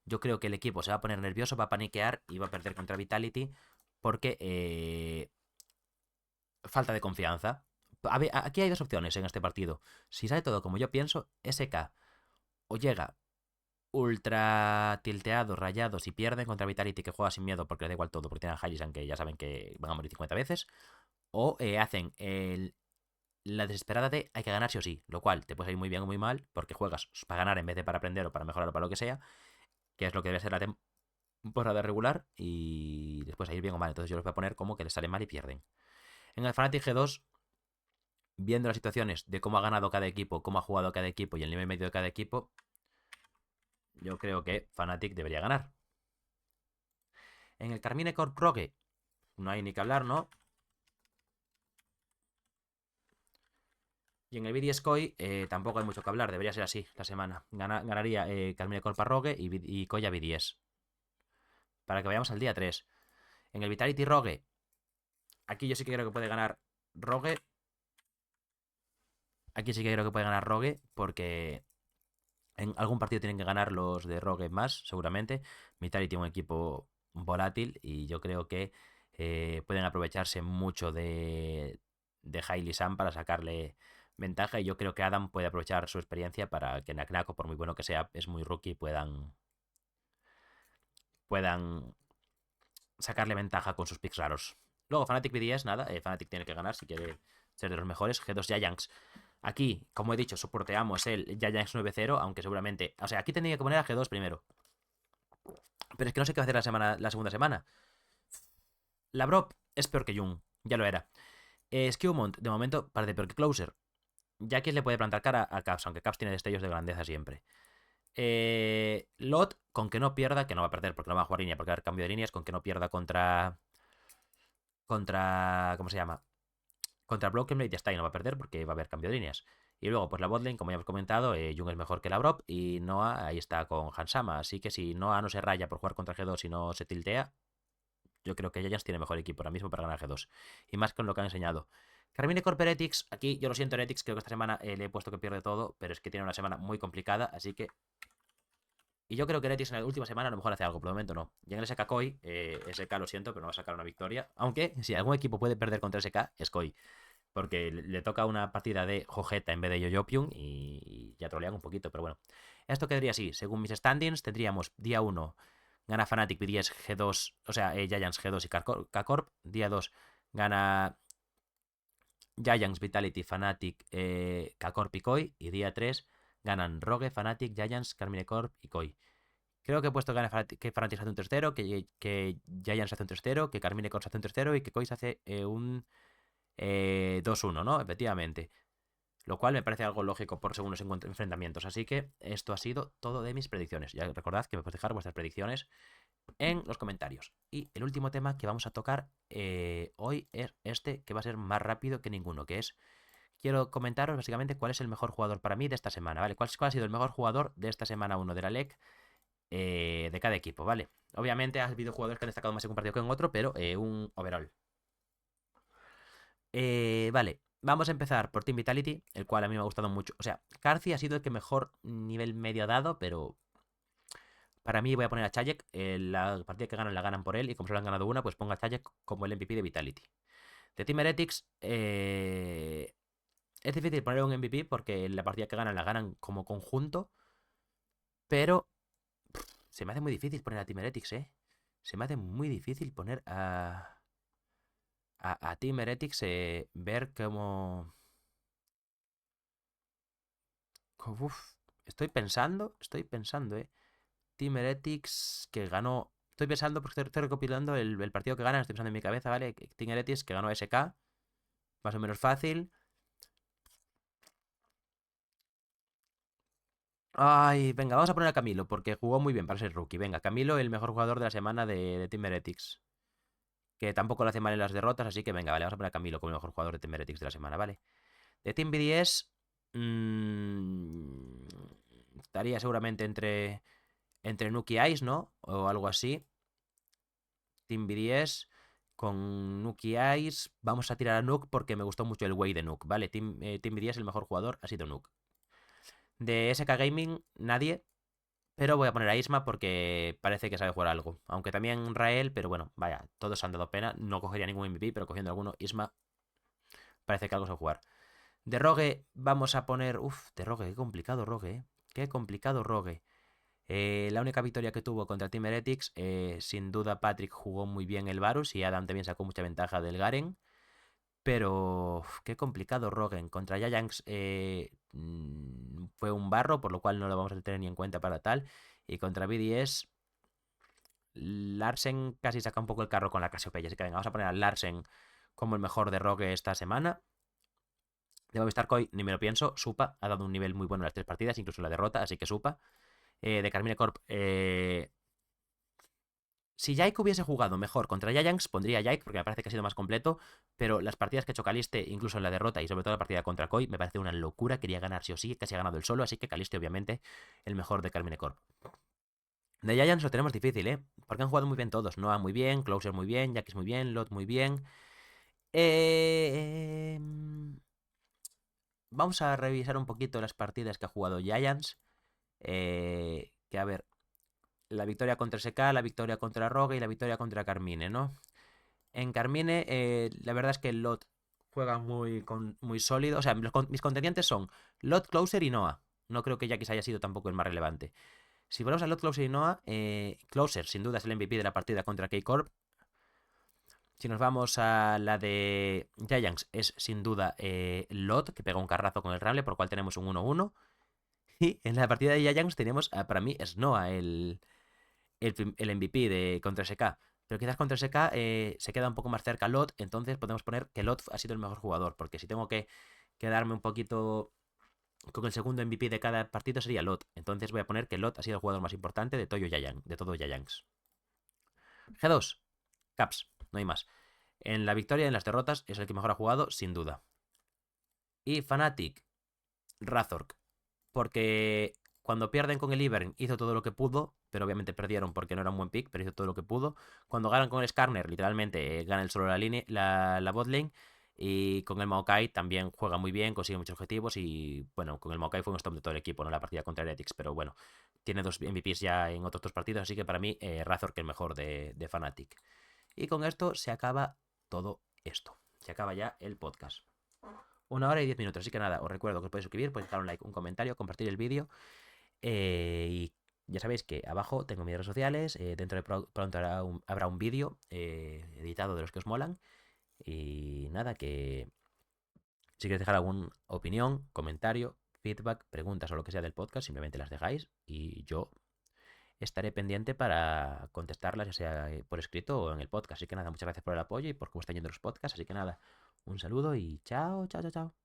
yo creo que el equipo se va a poner nervioso, va a paniquear y va a perder contra Vitality porque falta de confianza. Aquí hay dos opciones en este partido. Si sale todo como yo pienso, SK o llega ultra tilteados, rayados y pierden contra Vitality que juega sin miedo porque le da igual todo, porque tienen a Hylian que ya saben que van a morir 50 veces, o hacen la desesperada de hay que ganar sí o sí, lo cual te puede salir muy bien o muy mal porque juegas para ganar en vez de para aprender o para mejorar o para lo que sea, que es lo que debe ser la temporada regular y después a ir bien o mal. Entonces yo los voy a poner como que les sale mal y pierden. En el Fnatic G2, viendo las situaciones de cómo ha ganado cada equipo, cómo ha jugado cada equipo y el nivel medio de cada equipo, yo creo que Fnatic debería ganar. En el Carmine Corp Rogue, no hay ni que hablar, ¿no? Y en el BDS Koi tampoco hay mucho que hablar, debería ser así la semana. Ganaría Carmine Corp a Rogue y Koi a BDS. Para que vayamos al día 3. En el Vitality Rogue, aquí yo sí que creo que puede ganar Rogue. Aquí sí que creo que puede ganar Rogue porque en algún partido tienen que ganar los de Rogue más, seguramente. Vitality tiene un equipo volátil y yo creo que pueden aprovecharse mucho de Hailey Sam para sacarle ventaja y yo creo que Adam puede aprovechar su experiencia para que Naknako, por muy bueno que sea, es muy rookie, puedan sacarle ventaja con sus picks raros. Luego Fnatic BDS, nada, Fnatic tiene que ganar si quiere ser de los mejores. G2 Giants. Aquí, como he dicho, soporteamos el Giants 9-0, aunque seguramente... O sea, aquí tendría que poner a G2 primero. Pero es que no sé qué va a hacer la segunda semana. La Brop es peor que Jung, ya lo era. Skewmont, de momento, parece peor que Closer. Jackie le puede plantar cara a Caps, aunque Caps tiene destellos de grandeza siempre. Lot, con que no pierda, que no va a perder porque no va a jugar línea, porque va a haber cambio de líneas, con que no pierda contra. ¿Cómo se llama? Contra Brokenblade ya está y no va a perder porque va a haber cambio de líneas. Y luego, pues la botlane, como ya hemos comentado, Jung es mejor que la Brop y Noah ahí está con Hansama. Así que si Noah no se raya por jugar contra G2 y no se tiltea, Yo creo que Giants tiene mejor equipo ahora mismo para ganar G2. Y más con lo que han enseñado. Carmine Corp Heretics, aquí yo lo siento Heretics, creo que esta semana le he puesto que pierde todo, pero es que tiene una semana muy complicada, así que... Y yo creo que Heretics en la última semana a lo mejor hace algo, por el momento no. Y en el SK Koi, SK lo siento, pero no va a sacar una victoria. Aunque si algún equipo puede perder contra SK, es Koi. Porque le toca una partida de Jojeta en vez de Yoyopium y ya trolean un poquito, pero bueno. Esto quedaría así. Según mis standings, tendríamos día 1 gana Fnatic, BDS, G2, o sea, Giants, G2 y K-Corp. Día 2 gana Giants, Vitality, Fnatic, K-Corp y Koi. Y día 3 ganan Rogue, Fnatic, Giants, Carmine Corp y Koi. Creo que he puesto que Fnatic hace un 3-0, que Giants hace un 3-0, que Carmine Corp hace un 3-0 y que Koi se hace un 2-1, ¿no? Efectivamente. Lo cual me parece algo lógico por según los enfrentamientos. Así que esto ha sido todo de mis predicciones. Ya recordad que me podéis dejar vuestras predicciones en los comentarios. Y el último tema que vamos a tocar hoy es este, que va a ser más rápido que ninguno, que es... Quiero comentaros básicamente cuál es el mejor jugador para mí de esta semana, ¿vale? ¿Cuál ha sido el mejor jugador de esta semana 1 de la LEC de cada equipo, ¿vale? Obviamente ha habido jugadores que han destacado más en un partido que en otro, pero un overall. Vale, vamos a empezar por Team Vitality, el cual a mí me ha gustado mucho. O sea, Karthi ha sido el que mejor nivel medio ha dado, pero para mí voy a poner a Chayek. La partida que ganan la ganan por él, y como solo han ganado una, pues pongo a Chayek como el MVP de Vitality. De Team Heretics, es difícil poner un MVP porque la partida que ganan la ganan como conjunto, pero se me hace muy difícil poner a Team Heretics, ¿eh? Se me hace muy difícil poner a Team Heretics, ver cómo... Uf, estoy pensando, Team Heretics que ganó. Estoy pensando porque estoy recopilando el partido que ganan, estoy pensando en mi cabeza, ¿vale? Team Heretics que ganó SK, más o menos fácil. Ay, venga, vamos a poner a Camilo, porque jugó muy bien para ser rookie. Venga, Camilo, el mejor jugador de la semana de Team Heretics. Que tampoco lo hace mal en las derrotas, así que venga, vale, vamos a poner a Camilo como el mejor jugador de Team Heretics de la semana, ¿vale? De Team BDS, estaría seguramente entre Nuki Ice, ¿no? O algo así. Team BDS con Nuki Ice. Vamos a tirar a Nuke porque me gustó mucho el way de Nuke, ¿vale? Team BDS, el mejor jugador ha sido Nuke. De SK Gaming, nadie. Pero voy a poner a Isma porque parece que sabe jugar algo. Aunque también Rael, pero bueno, vaya, todos han dado pena. No cogería ningún MVP, pero cogiendo alguno, Isma parece que algo sabe jugar. De Rogue vamos a poner... Uf, de Rogue, qué complicado Rogue, ¿eh? Qué complicado Rogue. La única victoria que tuvo contra Team Heretics, sin duda Patrick jugó muy bien el Varus y Adam también sacó mucha ventaja del Garen. Pero qué complicado Rogen. Contra Giants fue un barro, por lo cual no lo vamos a tener ni en cuenta para tal. Y contra BDS, Larsen casi saca un poco el carro con la Cassiopeia. Así que venga, vamos a poner a Larsen como el mejor de Rogue esta semana. De Movistar Koi, ni me lo pienso. Supa ha dado un nivel muy bueno en las 3 partidas, incluso en la derrota, así que Supa. De Carmine Corp, si Yike hubiese jugado mejor contra Giants, pondría a Yike porque me parece que ha sido más completo, pero las partidas que ha hecho Caliste, incluso en la derrota y sobre todo la partida contra Koi, me parece una locura. Quería ganar sí o sí, casi ha ganado el solo, así que Caliste obviamente el mejor de Carmine Corp. De Giants lo tenemos difícil, porque han jugado muy bien todos. Noah muy bien, Closer muy bien, Jackis muy bien, Lot muy bien. Vamos a revisar un poquito las partidas que ha jugado Giants. Que a ver, la victoria contra SK, la victoria contra Rogue y la victoria contra Carmine, ¿no? En Carmine, la verdad es que Lot juega muy sólido. O sea, mis contendientes son Lot, Closer y Noah. No creo que Jackis haya sido tampoco el más relevante. Si volvemos a Lot, Closer y Noah, Closer sin duda es el MVP de la partida contra K-Corp. Si nos vamos a la de Giants, es sin duda Lot, que pega un carrazo con el Ramble, por lo cual tenemos un 1-1. Y en la partida de Giants tenemos, para mí, es Noah el MVP de contra SK. Pero quizás contra SK se queda un poco más cerca Lot, entonces podemos poner que Lot ha sido el mejor jugador, porque si tengo que quedarme un poquito con el segundo MVP de cada partido sería Lot. Entonces voy a poner que Lot ha sido el jugador más importante de todo Giants. G2, Caps, no hay más. En la victoria y en las derrotas es el que mejor ha jugado, sin duda. Y Fnatic, Razork, porque cuando pierden con el Ivern hizo todo lo que pudo, pero obviamente perdieron porque no era un buen pick, pero hizo todo lo que pudo. Cuando ganan con el Skarner, literalmente gana el solo la línea, la bot lane. Y con el Maokai también juega muy bien, consigue muchos objetivos. Y bueno, con el Maokai fue un stop de todo el equipo, no la partida contra Heretics. Pero bueno, tiene 2 MVPs ya en otros 2 partidos. Así que para mí, Razor que el mejor de Fnatic. Y con esto se acaba todo esto. Se acaba ya el podcast. 1 hora y 10 minutos. Así que nada, os recuerdo que os podéis suscribir, podéis dejar un like, un comentario, compartir el vídeo. Y ya sabéis que abajo tengo mis redes sociales. Dentro de pronto habrá un vídeo editado de los que os molan. Y nada, que si queréis dejar alguna opinión, comentario, feedback, preguntas o lo que sea del podcast, simplemente las dejáis y yo estaré pendiente para contestarlas, ya sea por escrito o en el podcast. Así que nada, muchas gracias por el apoyo y por cómo están yendo los podcasts. Así que nada, un saludo y chao, chao, chao, chao.